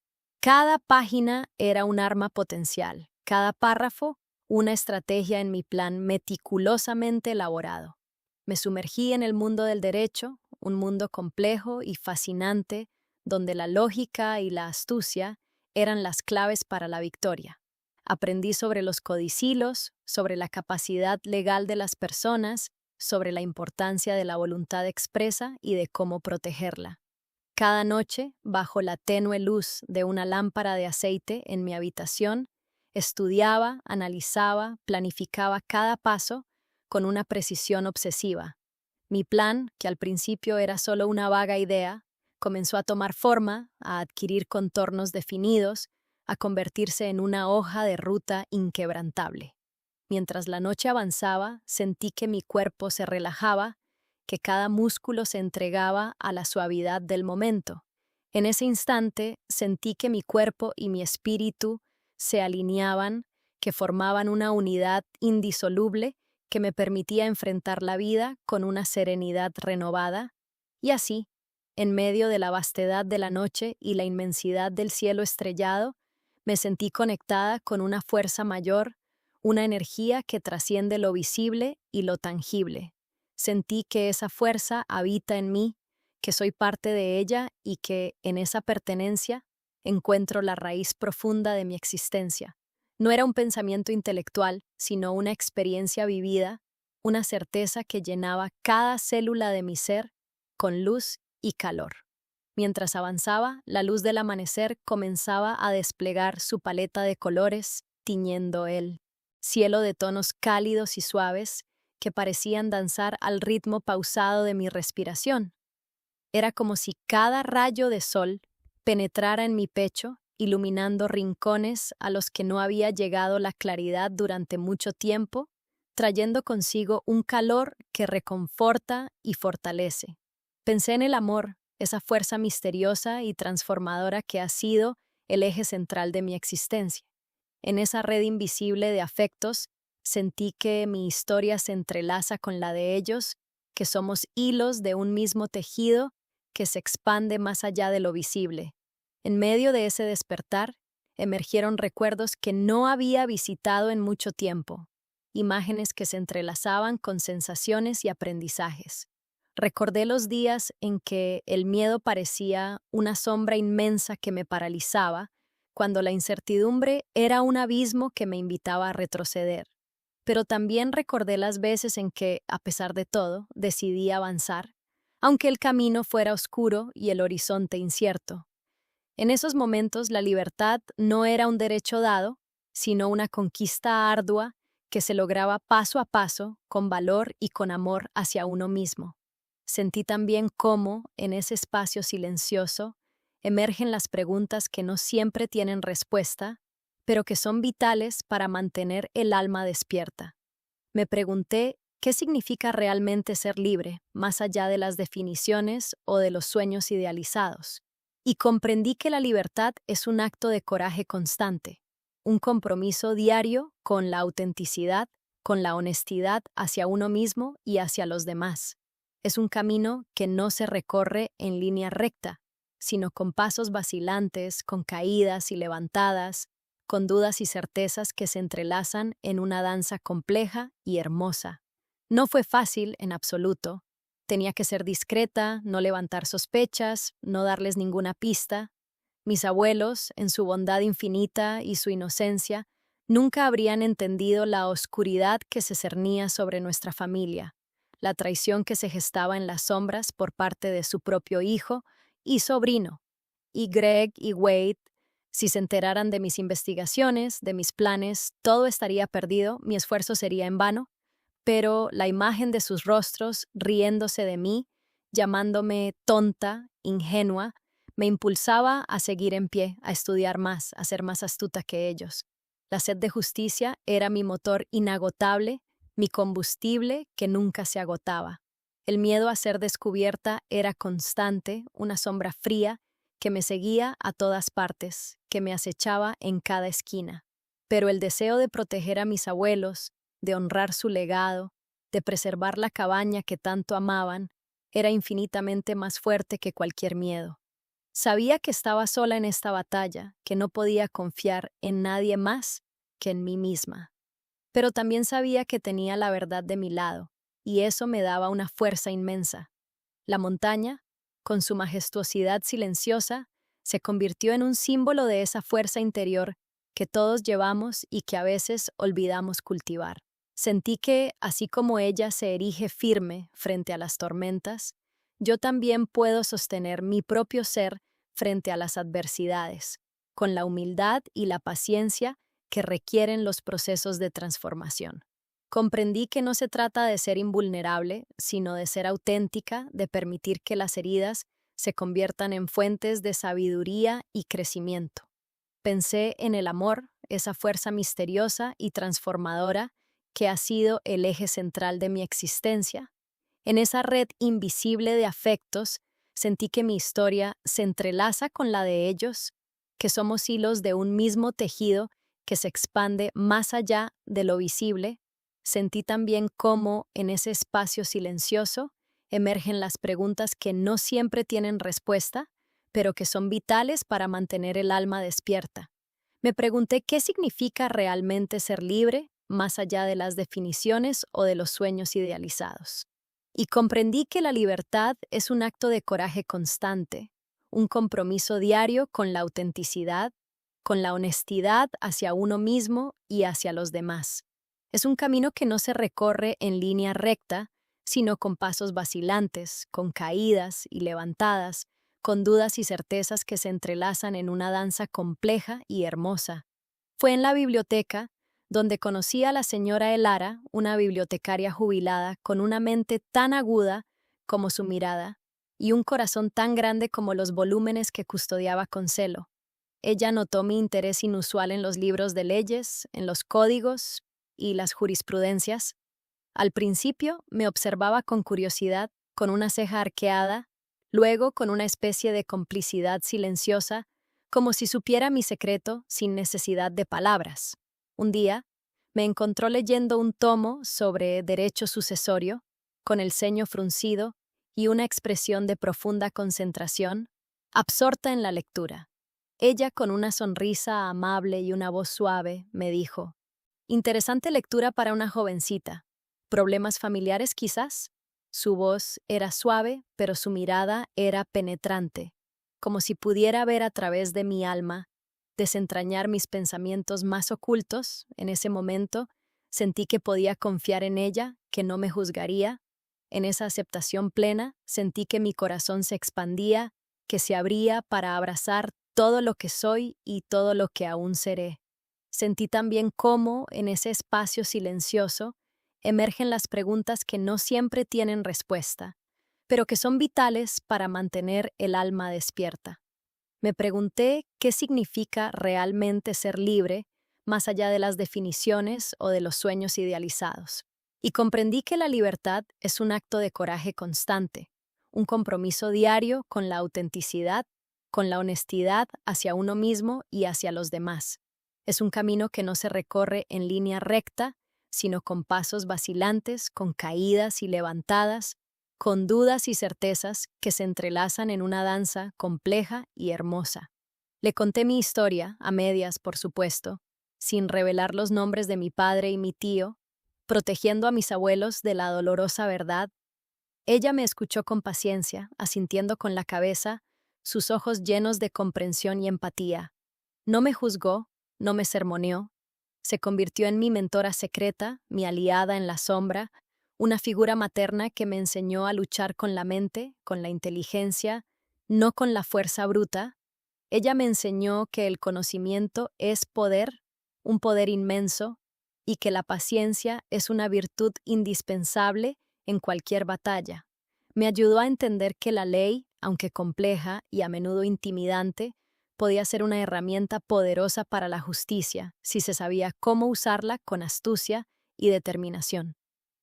Cada página era un arma potencial, cada párrafo una estrategia en mi plan meticulosamente elaborado. Me sumergí en el mundo del derecho, un mundo complejo y fascinante, donde la lógica y la astucia eran las claves para la victoria. Aprendí sobre los codicilios, sobre la capacidad legal de las personas, sobre la importancia de la voluntad expresa y de cómo protegerla. Cada noche, bajo la tenue luz de una lámpara de aceite en mi habitación, estudiaba, analizaba, planificaba cada paso con una precisión obsesiva. Mi plan, que al principio era solo una vaga idea, comenzó a tomar forma, a adquirir contornos definidos, a convertirse en una hoja de ruta inquebrantable. Mientras la noche avanzaba, sentí que mi cuerpo se relajaba, que cada músculo se entregaba a la suavidad del momento. En ese instante sentí que mi cuerpo y mi espíritu se alineaban, que formaban una unidad indisoluble que me permitía enfrentar la vida con una serenidad renovada, y así, en medio de la vastedad de la noche y la inmensidad del cielo estrellado, me sentí conectada con una fuerza mayor, una energía que trasciende lo visible y lo tangible. Sentí que esa fuerza habita en mí, que soy parte de ella y que, en esa pertenencia, encuentro la raíz profunda de mi existencia. No era un pensamiento intelectual, sino una experiencia vivida, una certeza que llenaba cada célula de mi ser con luz y calor. Mientras avanzaba, la luz del amanecer comenzaba a desplegar su paleta de colores, tiñendo el cielo de tonos cálidos y suaves que parecían danzar al ritmo pausado de mi respiración. Era como si cada rayo de sol penetrara en mi pecho, iluminando rincones a los que no había llegado la claridad durante mucho tiempo, trayendo consigo un calor que reconforta y fortalece. Pensé en el amor, esa fuerza misteriosa y transformadora que ha sido el eje central de mi existencia. En esa red invisible de afectos, sentí que mi historia se entrelaza con la de ellos, que somos hilos de un mismo tejido que se expande más allá de lo visible. En medio de ese despertar, emergieron recuerdos que no había visitado en mucho tiempo, imágenes que se entrelazaban con sensaciones y aprendizajes. Recordé los días en que el miedo parecía una sombra inmensa que me paralizaba, cuando la incertidumbre era un abismo que me invitaba a retroceder. Pero también recordé las veces en que, a pesar de todo, decidí avanzar, aunque el camino fuera oscuro y el horizonte incierto. En esos momentos la libertad no era un derecho dado, sino una conquista ardua que se lograba paso a paso, con valor y con amor hacia uno mismo. Sentí también cómo, en ese espacio silencioso, emergen las preguntas que no siempre tienen respuesta, pero que son vitales para mantener el alma despierta. Me pregunté qué significa realmente ser libre, más allá de las definiciones o de los sueños idealizados. Y comprendí que la libertad es un acto de coraje constante, un compromiso diario con la autenticidad, con la honestidad hacia uno mismo y hacia los demás. Es un camino que no se recorre en línea recta, sino con pasos vacilantes, con caídas y levantadas, con dudas y certezas que se entrelazan en una danza compleja y hermosa. No fue fácil en absoluto. Tenía que ser discreta, no levantar sospechas, no darles ninguna pista. Mis abuelos, en su bondad infinita y su inocencia, nunca habrían entendido la oscuridad que se cernía sobre nuestra familia, la traición que se gestaba en las sombras por parte de su propio hijo y sobrino. Y Greg y Wade, si se enteraran de mis investigaciones, de mis planes, todo estaría perdido, mi esfuerzo sería en vano, pero la imagen de sus rostros riéndose de mí, llamándome tonta, ingenua, me impulsaba a seguir en pie, a estudiar más, a ser más astuta que ellos. La sed de justicia era mi motor inagotable, mi combustible que nunca se agotaba. El miedo a ser descubierta era constante, una sombra fría que me seguía a todas partes, que me acechaba en cada esquina. Pero el deseo de proteger a mis abuelos, de honrar su legado, de preservar la cabaña que tanto amaban, era infinitamente más fuerte que cualquier miedo. Sabía que estaba sola en esta batalla, que no podía confiar en nadie más que en mí misma. Pero también sabía que tenía la verdad de mi lado, y eso me daba una fuerza inmensa. La montaña, con su majestuosidad silenciosa, se convirtió en un símbolo de esa fuerza interior que todos llevamos y que a veces olvidamos cultivar. Sentí que, así como ella se erige firme frente a las tormentas, yo también puedo sostener mi propio ser frente a las adversidades, con la humildad y la paciencia que requieren los procesos de transformación. Comprendí que no se trata de ser invulnerable, sino de ser auténtica, de permitir que las heridas se conviertan en fuentes de sabiduría y crecimiento. Pensé en el amor, esa fuerza misteriosa y transformadora que ha sido el eje central de mi existencia. En esa red invisible de afectos, sentí que mi historia se entrelaza con la de ellos, que somos hilos de un mismo tejido que se expande más allá de lo visible. Sentí también cómo, en ese espacio silencioso, emergen las preguntas que no siempre tienen respuesta, pero que son vitales para mantener el alma despierta. Me pregunté qué significa realmente ser libre, más allá de las definiciones o de los sueños idealizados. Y comprendí que la libertad es un acto de coraje constante, un compromiso diario con la autenticidad, con la honestidad hacia uno mismo y hacia los demás. Es un camino que no se recorre en línea recta, sino con pasos vacilantes, con caídas y levantadas, con dudas y certezas que se entrelazan en una danza compleja y hermosa. Fue en la biblioteca donde conocí a la señora Elara, una bibliotecaria jubilada con una mente tan aguda como su mirada y un corazón tan grande como los volúmenes que custodiaba con celo. Ella notó mi interés inusual en los libros de leyes, en los códigos y las jurisprudencias. Al principio me observaba con curiosidad, con una ceja arqueada, luego con una especie de complicidad silenciosa, como si supiera mi secreto sin necesidad de palabras. Un día, me encontró leyendo un tomo sobre derecho sucesorio, con el ceño fruncido y una expresión de profunda concentración, absorta en la lectura. Ella, con una sonrisa amable y una voz suave, me dijo: «Interesante lectura para una jovencita. ¿Problemas familiares, quizás?» Su voz era suave, pero su mirada era penetrante, como si pudiera ver a través de mi alma, desentrañar mis pensamientos más ocultos. En ese momento, sentí que podía confiar en ella, que no me juzgaría. En esa aceptación plena, sentí que mi corazón se expandía, que se abría para abrazar todo lo que soy y todo lo que aún seré. Sentí también cómo, en ese espacio silencioso, emergen las preguntas que no siempre tienen respuesta, pero que son vitales para mantener el alma despierta. Me pregunté qué significa realmente ser libre, más allá de las definiciones o de los sueños idealizados. Y comprendí que la libertad es un acto de coraje constante, un compromiso diario con la autenticidad, con la honestidad hacia uno mismo y hacia los demás. Es un camino que no se recorre en línea recta, sino con pasos vacilantes, con caídas y levantadas, con dudas y certezas que se entrelazan en una danza compleja y hermosa. Le conté mi historia, a medias, por supuesto, sin revelar los nombres de mi padre y mi tío, protegiendo a mis abuelos de la dolorosa verdad. Ella me escuchó con paciencia, asintiendo con la cabeza, sus ojos llenos de comprensión y empatía. No me juzgó, no me sermoneó. Se convirtió en mi mentora secreta, mi aliada en la sombra, una figura materna que me enseñó a luchar con la mente, con la inteligencia, no con la fuerza bruta. Ella me enseñó que el conocimiento es poder, un poder inmenso, y que la paciencia es una virtud indispensable en cualquier batalla. Me ayudó a entender que la ley, aunque compleja y a menudo intimidante, podía ser una herramienta poderosa para la justicia si se sabía cómo usarla con astucia y determinación.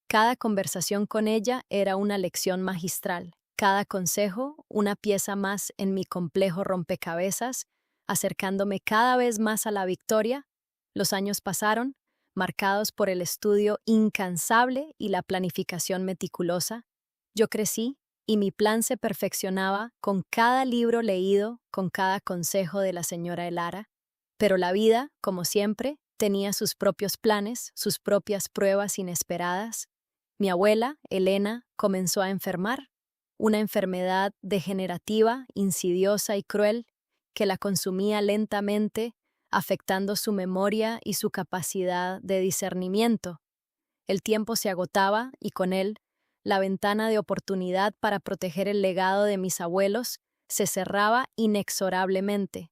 Cada conversación con ella era una lección magistral, cada consejo una pieza más en mi complejo rompecabezas, acercándome cada vez más a la victoria. Los años pasaron, marcados por el estudio incansable y la planificación meticulosa. Yo crecí y mi plan se perfeccionaba con cada libro leído, con cada consejo de la señora Elara. Pero la vida, como siempre, tenía sus propios planes, sus propias pruebas inesperadas. Mi abuela, Elena, comenzó a enfermar, una enfermedad degenerativa, insidiosa y cruel, que la consumía lentamente, afectando su memoria y su capacidad de discernimiento. El tiempo se agotaba y con él, la ventana de oportunidad para proteger el legado de mis abuelos se cerraba inexorablemente.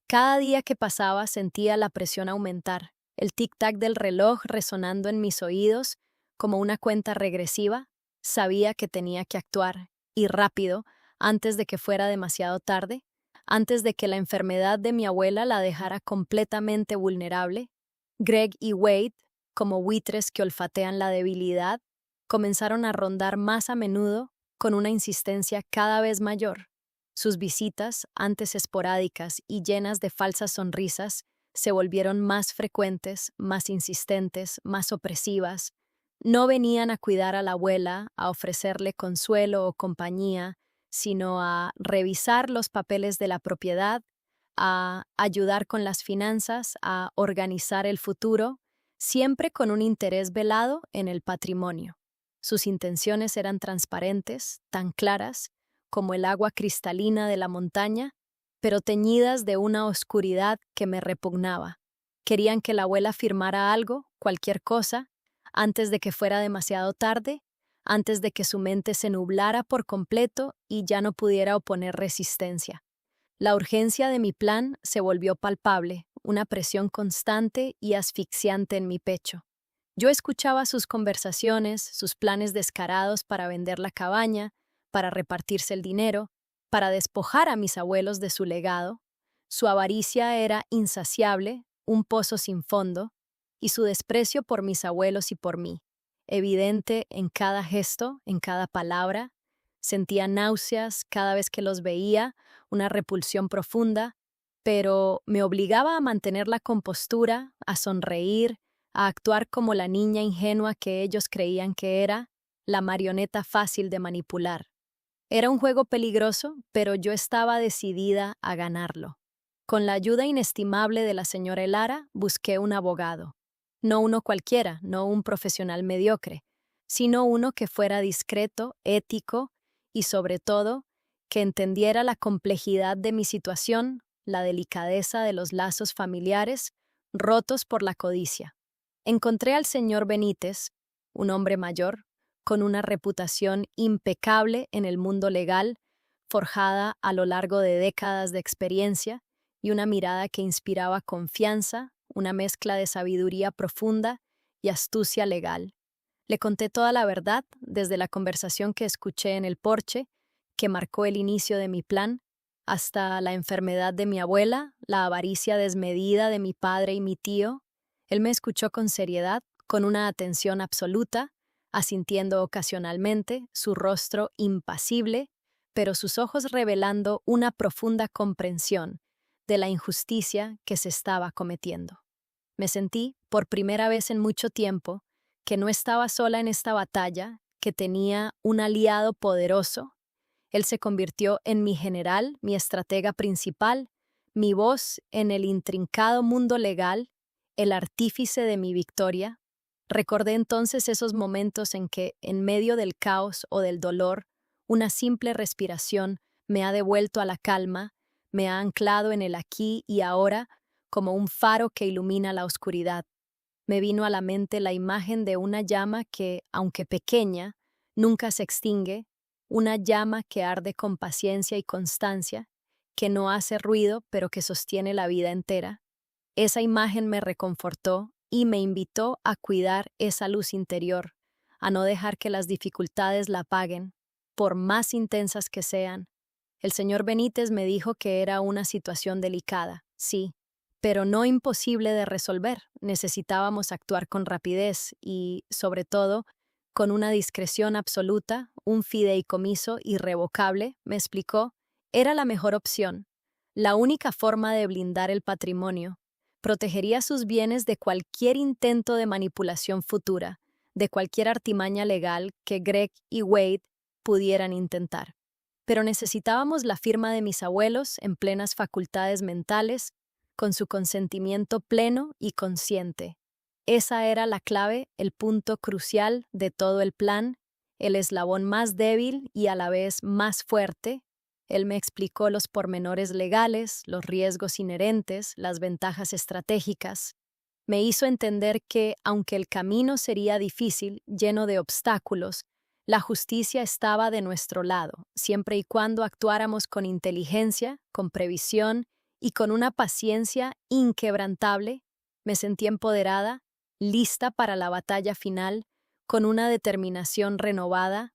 Cada día que pasaba sentía la presión aumentar, el tic-tac del reloj resonando en mis oídos como una cuenta regresiva. Sabía que tenía que actuar, y rápido, antes de que fuera demasiado tarde, antes de que la enfermedad de mi abuela la dejara completamente vulnerable. Greg y Wade, como buitres que olfatean la debilidad, comenzaron a rondar más a menudo con una insistencia cada vez mayor. Sus visitas, antes esporádicas y llenas de falsas sonrisas, se volvieron más frecuentes, más insistentes, más opresivas. No venían a cuidar a la abuela, a ofrecerle consuelo o compañía, sino a revisar los papeles de la propiedad, a ayudar con las finanzas, a organizar el futuro, siempre con un interés velado en el patrimonio. Sus intenciones eran transparentes, tan claras como el agua cristalina de la montaña, pero teñidas de una oscuridad que me repugnaba. Querían que la abuela firmara algo, cualquier cosa, antes de que fuera demasiado tarde, antes de que su mente se nublara por completo y ya no pudiera oponer resistencia. La urgencia de mi plan se volvió palpable, una presión constante y asfixiante en mi pecho. Yo escuchaba sus conversaciones, sus planes descarados para vender la cabaña, para repartirse el dinero, para despojar a mis abuelos de su legado. Su avaricia era insaciable, un pozo sin fondo, y su desprecio por mis abuelos y por mí, evidente en cada gesto, en cada palabra. Sentía náuseas cada vez que los veía, una repulsión profunda, pero me obligaba a mantener la compostura, a sonreír, a actuar como la niña ingenua que ellos creían que era, la marioneta fácil de manipular. Era un juego peligroso, pero yo estaba decidida a ganarlo. Con la ayuda inestimable de la señora Elara, busqué un abogado. No uno cualquiera, no un profesional mediocre, sino uno que fuera discreto, ético y, sobre todo, que entendiera la complejidad de mi situación, la delicadeza de los lazos familiares rotos por la codicia. Encontré al señor Benítez, un hombre mayor, con una reputación impecable en el mundo legal, forjada a lo largo de décadas de experiencia, y una mirada que inspiraba confianza, una mezcla de sabiduría profunda y astucia legal. Le conté toda la verdad, desde la conversación que escuché en el porche, que marcó el inicio de mi plan, hasta la enfermedad de mi abuela, la avaricia desmedida de mi padre y mi tío. Él me escuchó con seriedad, con una atención absoluta, asintiendo ocasionalmente, su rostro impasible, pero sus ojos revelando una profunda comprensión de la injusticia que se estaba cometiendo. Me sentí, por primera vez en mucho tiempo, que no estaba sola en esta batalla, que tenía un aliado poderoso. Él se convirtió en mi general, mi estratega principal, mi voz en el intrincado mundo legal, el artífice de mi victoria. Recordé entonces esos momentos en que, en medio del caos o del dolor, una simple respiración me ha devuelto a la calma, me ha anclado en el aquí y ahora como un faro que ilumina la oscuridad. Me vino a la mente la imagen de una llama que, aunque pequeña, nunca se extingue, una llama que arde con paciencia y constancia, que no hace ruido pero que sostiene la vida entera. Esa imagen me reconfortó y me invitó a cuidar esa luz interior, a no dejar que las dificultades la apaguen, por más intensas que sean. El señor Benítez me dijo que era una situación delicada, sí, pero no imposible de resolver. Necesitábamos actuar con rapidez y, sobre todo, con una discreción absoluta, un fideicomiso irrevocable, me explicó, era la mejor opción, la única forma de blindar el patrimonio. Protegería sus bienes de cualquier intento de manipulación futura, de cualquier artimaña legal que Greg y Wade pudieran intentar. Pero necesitábamos la firma de mis abuelos en plenas facultades mentales, con su consentimiento pleno y consciente. Esa era la clave, el punto crucial de todo el plan, el eslabón más débil y a la vez más fuerte. Él me explicó los pormenores legales, los riesgos inherentes, las ventajas estratégicas. Me hizo entender que, aunque el camino sería difícil, lleno de obstáculos, la justicia estaba de nuestro lado, siempre y cuando actuáramos con inteligencia, con previsión y con una paciencia inquebrantable. Me sentí empoderada, lista para la batalla final, con una determinación renovada.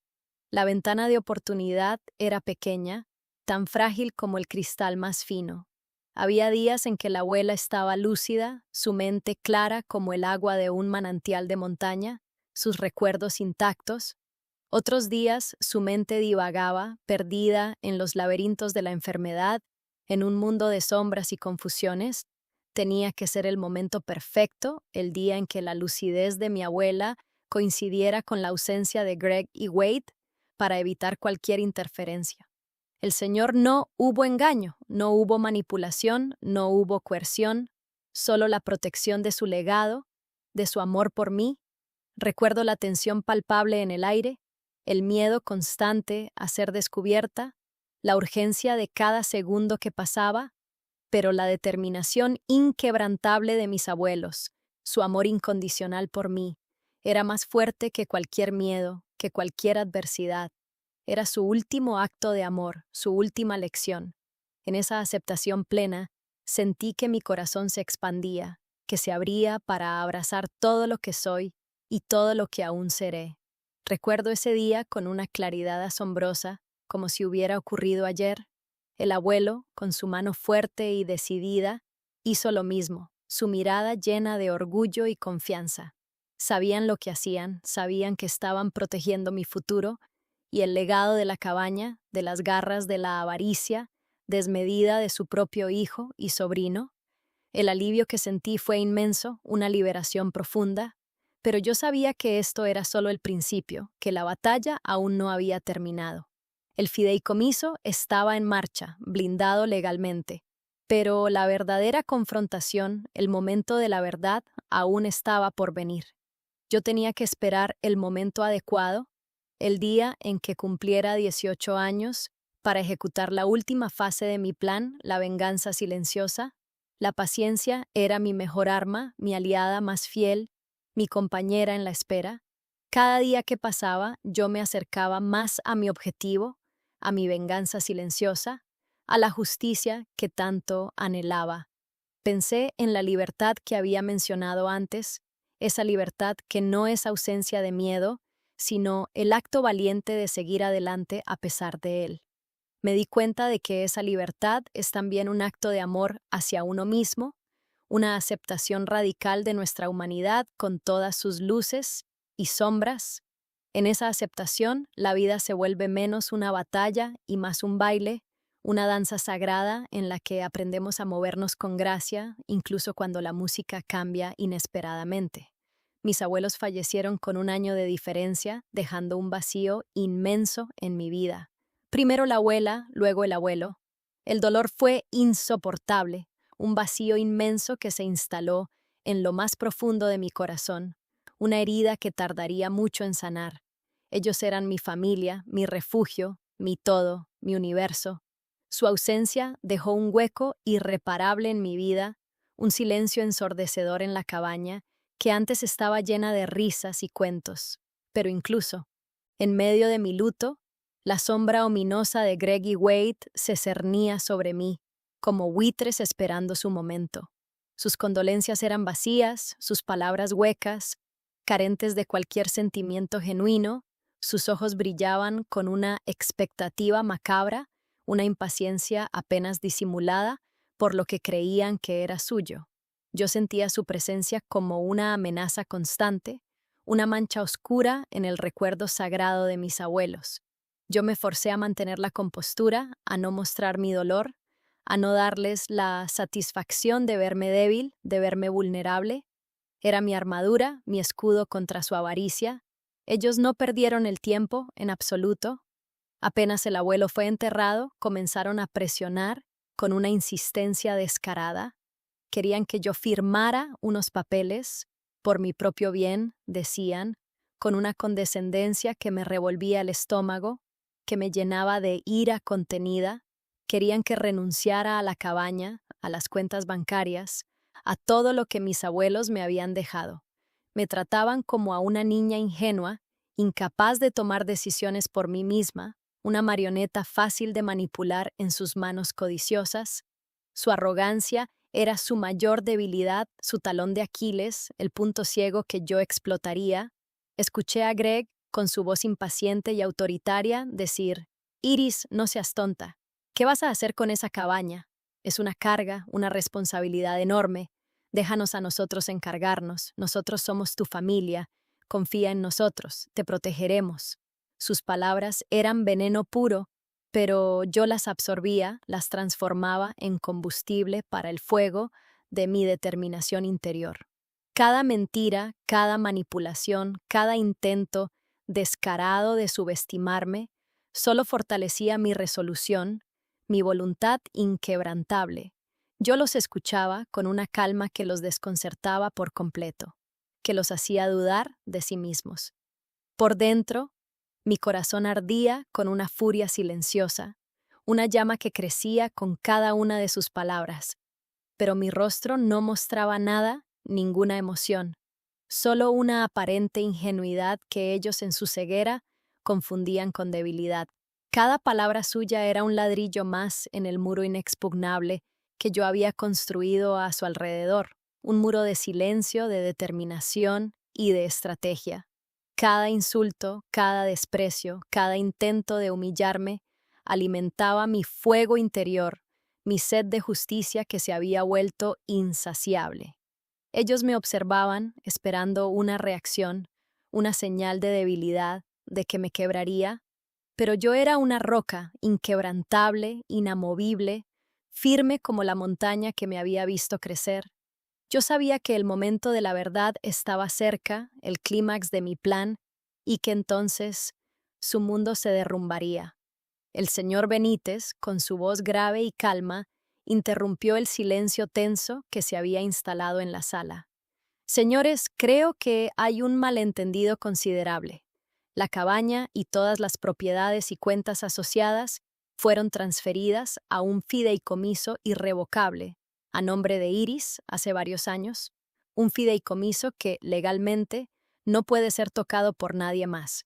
La ventana de oportunidad era pequeña, tan frágil como el cristal más fino. Había días en que la abuela estaba lúcida, su mente clara como el agua de un manantial de montaña, sus recuerdos intactos. Otros días su mente divagaba, perdida en los laberintos de la enfermedad, en un mundo de sombras y confusiones. Tenía que ser el momento perfecto, el día en que la lucidez de mi abuela coincidiera con la ausencia de Greg y Wade, para evitar cualquier interferencia. El Señor no hubo engaño, no hubo manipulación, no hubo coerción, solo la protección de su legado, de su amor por mí. Recuerdo la tensión palpable en el aire, el miedo constante a ser descubierta, la urgencia de cada segundo que pasaba, pero la determinación inquebrantable de mis abuelos, su amor incondicional por mí, era más fuerte que cualquier miedo, que cualquier adversidad. Era su último acto de amor, su última lección. En esa aceptación plena, sentí que mi corazón se expandía, que se abría para abrazar todo lo que soy y todo lo que aún seré. Recuerdo ese día con una claridad asombrosa, como si hubiera ocurrido ayer. El abuelo, con su mano fuerte y decidida, hizo lo mismo, su mirada llena de orgullo y confianza. Sabían lo que hacían, sabían que estaban protegiendo mi futuro, y el legado de la cabaña, de las garras de la avaricia, desmedida de su propio hijo y sobrino. El alivio que sentí fue inmenso, una liberación profunda, pero yo sabía que esto era solo el principio, que la batalla aún no había terminado. El fideicomiso estaba en marcha, blindado legalmente, pero la verdadera confrontación, el momento de la verdad, aún estaba por venir. Yo tenía que esperar el momento adecuado, el día en que cumpliera 18 años, para ejecutar la última fase de mi plan, la venganza silenciosa. La paciencia era mi mejor arma, mi aliada más fiel, mi compañera en la espera. Cada día que pasaba, yo me acercaba más a mi objetivo, a mi venganza silenciosa, a la justicia que tanto anhelaba. Pensé en la libertad que había mencionado antes, esa libertad que no es ausencia de miedo, sino el acto valiente de seguir adelante a pesar de él. Me di cuenta de que esa libertad es también un acto de amor hacia uno mismo, una aceptación radical de nuestra humanidad con todas sus luces y sombras. En esa aceptación, la vida se vuelve menos una batalla y más un baile, una danza sagrada en la que aprendemos a movernos con gracia, incluso cuando la música cambia inesperadamente. Mis abuelos fallecieron con un año de diferencia, dejando un vacío inmenso en mi vida. Primero la abuela, luego el abuelo. El dolor fue insoportable, un vacío inmenso que se instaló en lo más profundo de mi corazón, una herida que tardaría mucho en sanar. Ellos eran mi familia, mi refugio, mi todo, mi universo. Su ausencia dejó un hueco irreparable en mi vida, un silencio ensordecedor en la cabaña, que antes estaba llena de risas y cuentos. Pero incluso, en medio de mi luto, la sombra ominosa de Greg y Wade se cernía sobre mí, como buitres esperando su momento. Sus condolencias eran vacías, sus palabras huecas, carentes de cualquier sentimiento genuino, sus ojos brillaban con una expectativa macabra, una impaciencia apenas disimulada por lo que creían que era suyo. Yo sentía su presencia como una amenaza constante, una mancha oscura en el recuerdo sagrado de mis abuelos. Yo me forcé a mantener la compostura, a no mostrar mi dolor, a no darles la satisfacción de verme débil, de verme vulnerable. Era mi armadura, mi escudo contra su avaricia. Ellos no perdieron el tiempo, en absoluto. Apenas el abuelo fue enterrado, comenzaron a presionar con una insistencia descarada. Querían que yo firmara unos papeles, por mi propio bien, decían, con una condescendencia que me revolvía el estómago, que me llenaba de ira contenida. Querían que renunciara a la cabaña, a las cuentas bancarias, a todo lo que mis abuelos me habían dejado. Me trataban como a una niña ingenua, incapaz de tomar decisiones por mí misma, una marioneta fácil de manipular en sus manos codiciosas. Su arrogancia era su mayor debilidad, su talón de Aquiles, el punto ciego que yo explotaría. Escuché a Greg, con su voz impaciente y autoritaria, decir: «Iris, no seas tonta. ¿Qué vas a hacer con esa cabaña? Es una carga, una responsabilidad enorme. Déjanos a nosotros encargarnos. Nosotros somos tu familia. Confía en nosotros. Te protegeremos. Sus palabras eran veneno puro, pero yo las absorbía, las transformaba en combustible para el fuego de mi determinación interior. Cada mentira, cada manipulación, cada intento descarado de subestimarme solo fortalecía mi resolución, mi voluntad inquebrantable. Yo los escuchaba con una calma que los desconcertaba por completo, que los hacía dudar de sí mismos. Por dentro, mi corazón ardía con una furia silenciosa, una llama que crecía con cada una de sus palabras, pero mi rostro no mostraba nada, ninguna emoción, solo una aparente ingenuidad que ellos en su ceguera confundían con debilidad. Cada palabra suya era un ladrillo más en el muro inexpugnable que yo había construido a su alrededor, un muro de silencio, de determinación y de estrategia. Cada insulto, cada desprecio, cada intento de humillarme alimentaba mi fuego interior, mi sed de justicia que se había vuelto insaciable. Ellos me observaban, esperando una reacción, una señal de debilidad, de que me quebraría, pero yo era una roca, inquebrantable, inamovible, firme como la montaña que me había visto crecer. Yo sabía que el momento de la verdad estaba cerca, el clímax de mi plan, y que entonces su mundo se derrumbaría. El señor Benítez, con su voz grave y calma, interrumpió el silencio tenso que se había instalado en la sala. Señores, creo que hay un malentendido considerable. La cabaña y todas las propiedades y cuentas asociadas fueron transferidas a un fideicomiso irrevocable, a nombre de Iris, hace varios años, un fideicomiso que, legalmente, no puede ser tocado por nadie más,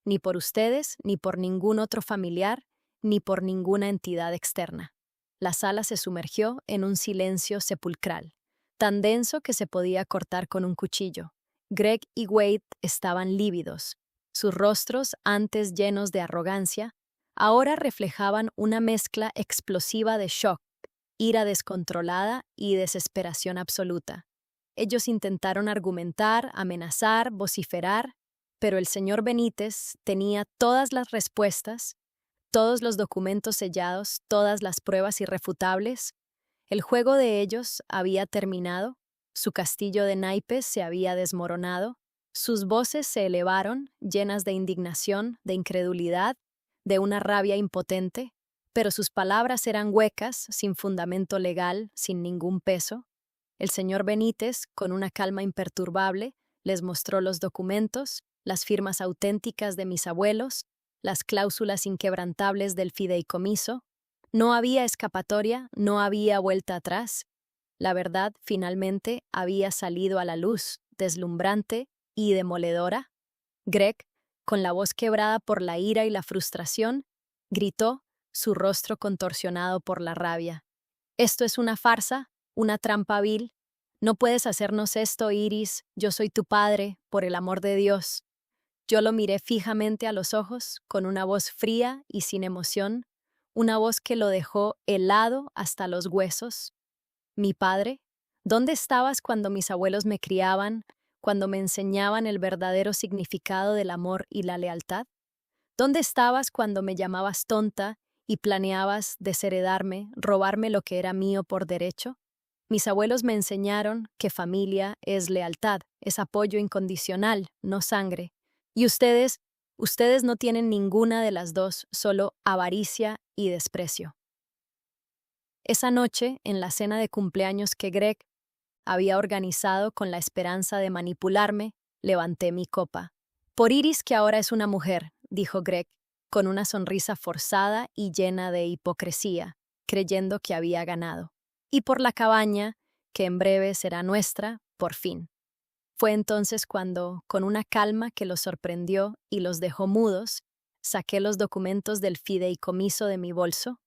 ni por ustedes, ni por ningún otro familiar, ni por ninguna entidad externa. La sala se sumergió en un silencio sepulcral, tan denso que se podía cortar con un cuchillo. Greg y Wade estaban lívidos. Sus rostros, antes llenos de arrogancia, ahora reflejaban una mezcla explosiva de shock, ira descontrolada y desesperación absoluta. Ellos intentaron argumentar, amenazar, vociferar, pero el señor Benítez tenía todas las respuestas, todos los documentos sellados, todas las pruebas irrefutables. El juego de ellos había terminado, su castillo de naipes se había desmoronado, sus voces se elevaron, llenas de indignación, de incredulidad, de una rabia impotente, pero sus palabras eran huecas, sin fundamento legal, sin ningún peso. El señor Benítez, con una calma imperturbable, les mostró los documentos, las firmas auténticas de mis abuelos, las cláusulas inquebrantables del fideicomiso. No había escapatoria, no había vuelta atrás. La verdad, finalmente, había salido a la luz, deslumbrante y demoledora. Greg, con la voz quebrada por la ira y la frustración, gritó, su rostro contorsionado por la rabia. «Esto es una farsa, una trampa vil. No puedes hacernos esto, Iris. Yo soy tu padre, por el amor de Dios». Yo lo miré fijamente a los ojos, con una voz fría y sin emoción, una voz que lo dejó helado hasta los huesos. «¿Mi padre? ¿Dónde estabas cuando mis abuelos me criaban, cuando me enseñaban el verdadero significado del amor y la lealtad? ¿Dónde estabas cuando me llamabas tonta y planeabas desheredarme, robarme lo que era mío por derecho? Mis abuelos me enseñaron que familia es lealtad, es apoyo incondicional, no sangre. Y ustedes no tienen ninguna de las dos, solo avaricia y desprecio». Esa noche, en la cena de cumpleaños que Greg había organizado con la esperanza de manipularme, levanté mi copa. «Por Iris, que ahora es una mujer», dijo Greg, con una sonrisa forzada y llena de hipocresía, creyendo que había ganado. «Y por la cabaña, que en breve será nuestra, por fin». Fue entonces cuando, con una calma que los sorprendió y los dejó mudos, saqué los documentos del fideicomiso de mi bolso.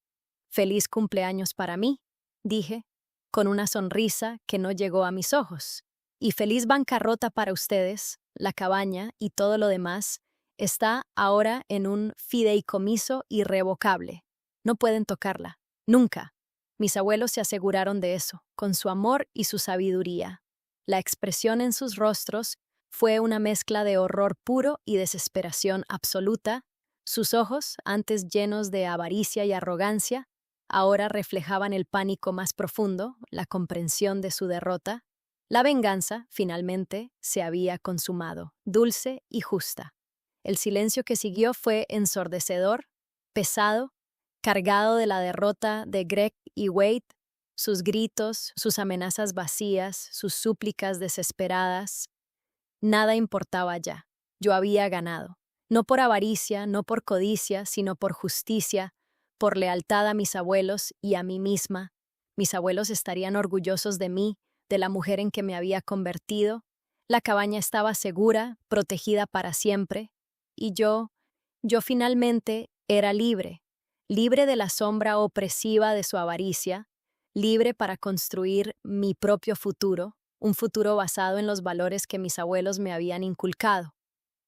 «Feliz cumpleaños para mí», dije, con una sonrisa que no llegó a mis ojos. «Y feliz bancarrota para ustedes. La cabaña y todo lo demás está ahora en un fideicomiso irrevocable. No pueden tocarla. Nunca. Mis abuelos se aseguraron de eso, con su amor y su sabiduría. La expresión en sus rostros fue una mezcla de horror puro y desesperación absoluta. Sus ojos, antes llenos de avaricia y arrogancia, ahora reflejaban el pánico más profundo, la comprensión de su derrota. La venganza, finalmente, se había consumado, dulce y justa. El silencio que siguió fue ensordecedor, pesado, cargado de la derrota de Greg y Wade, sus gritos, sus amenazas vacías, sus súplicas desesperadas. Nada importaba ya. Yo había ganado. No por avaricia, no por codicia, sino por justicia, por lealtad a mis abuelos y a mí misma. Mis abuelos estarían orgullosos de mí, de la mujer en que me había convertido. La cabaña estaba segura, protegida para siempre. Y yo finalmente era libre, libre de la sombra opresiva de su avaricia, libre para construir mi propio futuro, un futuro basado en los valores que mis abuelos me habían inculcado.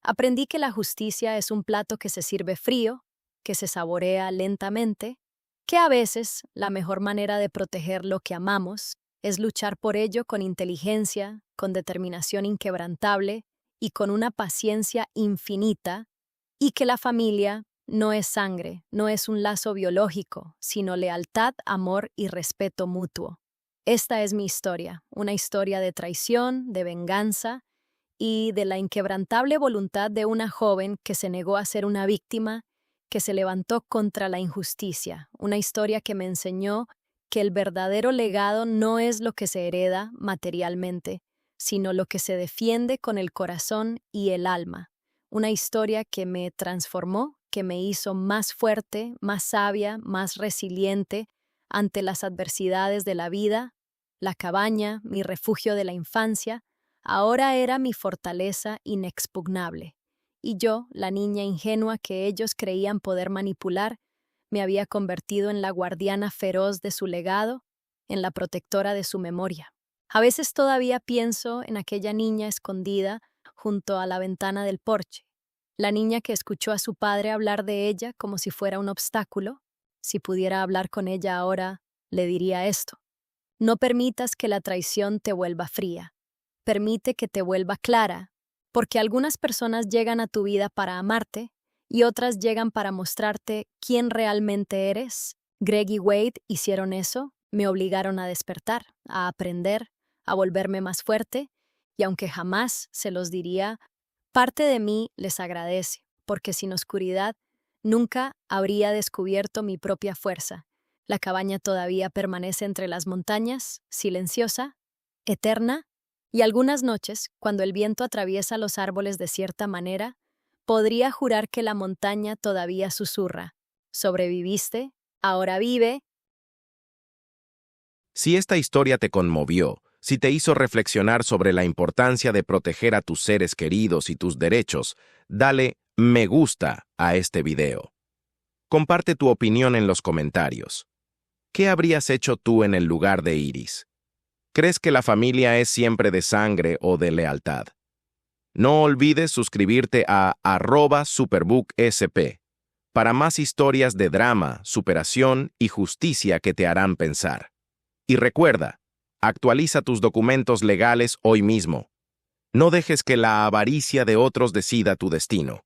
Aprendí que la justicia es un plato que se sirve frío, que se saborea lentamente, que a veces la mejor manera de proteger lo que amamos es luchar por ello con inteligencia, con determinación inquebrantable y con una paciencia infinita, y que la familia no es sangre, no es un lazo biológico, sino lealtad, amor y respeto mutuo. Esta es mi historia, una historia de traición, de venganza y de la inquebrantable voluntad de una joven que se negó a ser una víctima, que se levantó contra la injusticia, una historia que me enseñó que el verdadero legado no es lo que se hereda materialmente, sino lo que se defiende con el corazón y el alma. Una historia que me transformó, que me hizo más fuerte, más sabia, más resiliente ante las adversidades de la vida. La cabaña, mi refugio de la infancia, ahora era mi fortaleza inexpugnable. Y yo, la niña ingenua que ellos creían poder manipular, me había convertido en la guardiana feroz de su legado, en la protectora de su memoria. A veces todavía pienso en aquella niña escondida junto a la ventana del porche, la niña que escuchó a su padre hablar de ella como si fuera un obstáculo. Si pudiera hablar con ella ahora, le diría esto: no permitas que la traición te vuelva fría. Permite que te vuelva clara, porque algunas personas llegan a tu vida para amarte y otras llegan para mostrarte quién realmente eres. Greg y Wade hicieron eso, me obligaron a despertar, a aprender, a volverme más fuerte, y aunque jamás se los diría, parte de mí les agradece, porque sin oscuridad nunca habría descubierto mi propia fuerza. La cabaña todavía permanece entre las montañas, silenciosa, eterna, y algunas noches, cuando el viento atraviesa los árboles de cierta manera, podría jurar que la montaña todavía susurra: sobreviviste, ahora vive. Si esta historia te conmovió, si te hizo reflexionar sobre la importancia de proteger a tus seres queridos y tus derechos, dale me gusta a este video. Comparte tu opinión en los comentarios. ¿Qué habrías hecho tú en el lugar de Iris? ¿Crees que la familia es siempre de sangre o de lealtad? No olvides suscribirte a @superbooksp para más historias de drama, superación y justicia que te harán pensar. Y recuerda, actualiza tus documentos legales hoy mismo. No dejes que la avaricia de otros decida tu destino.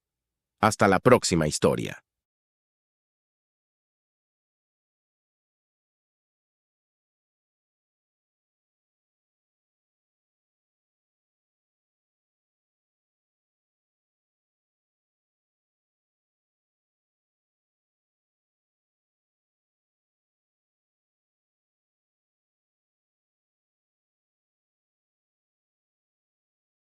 Hasta la próxima historia.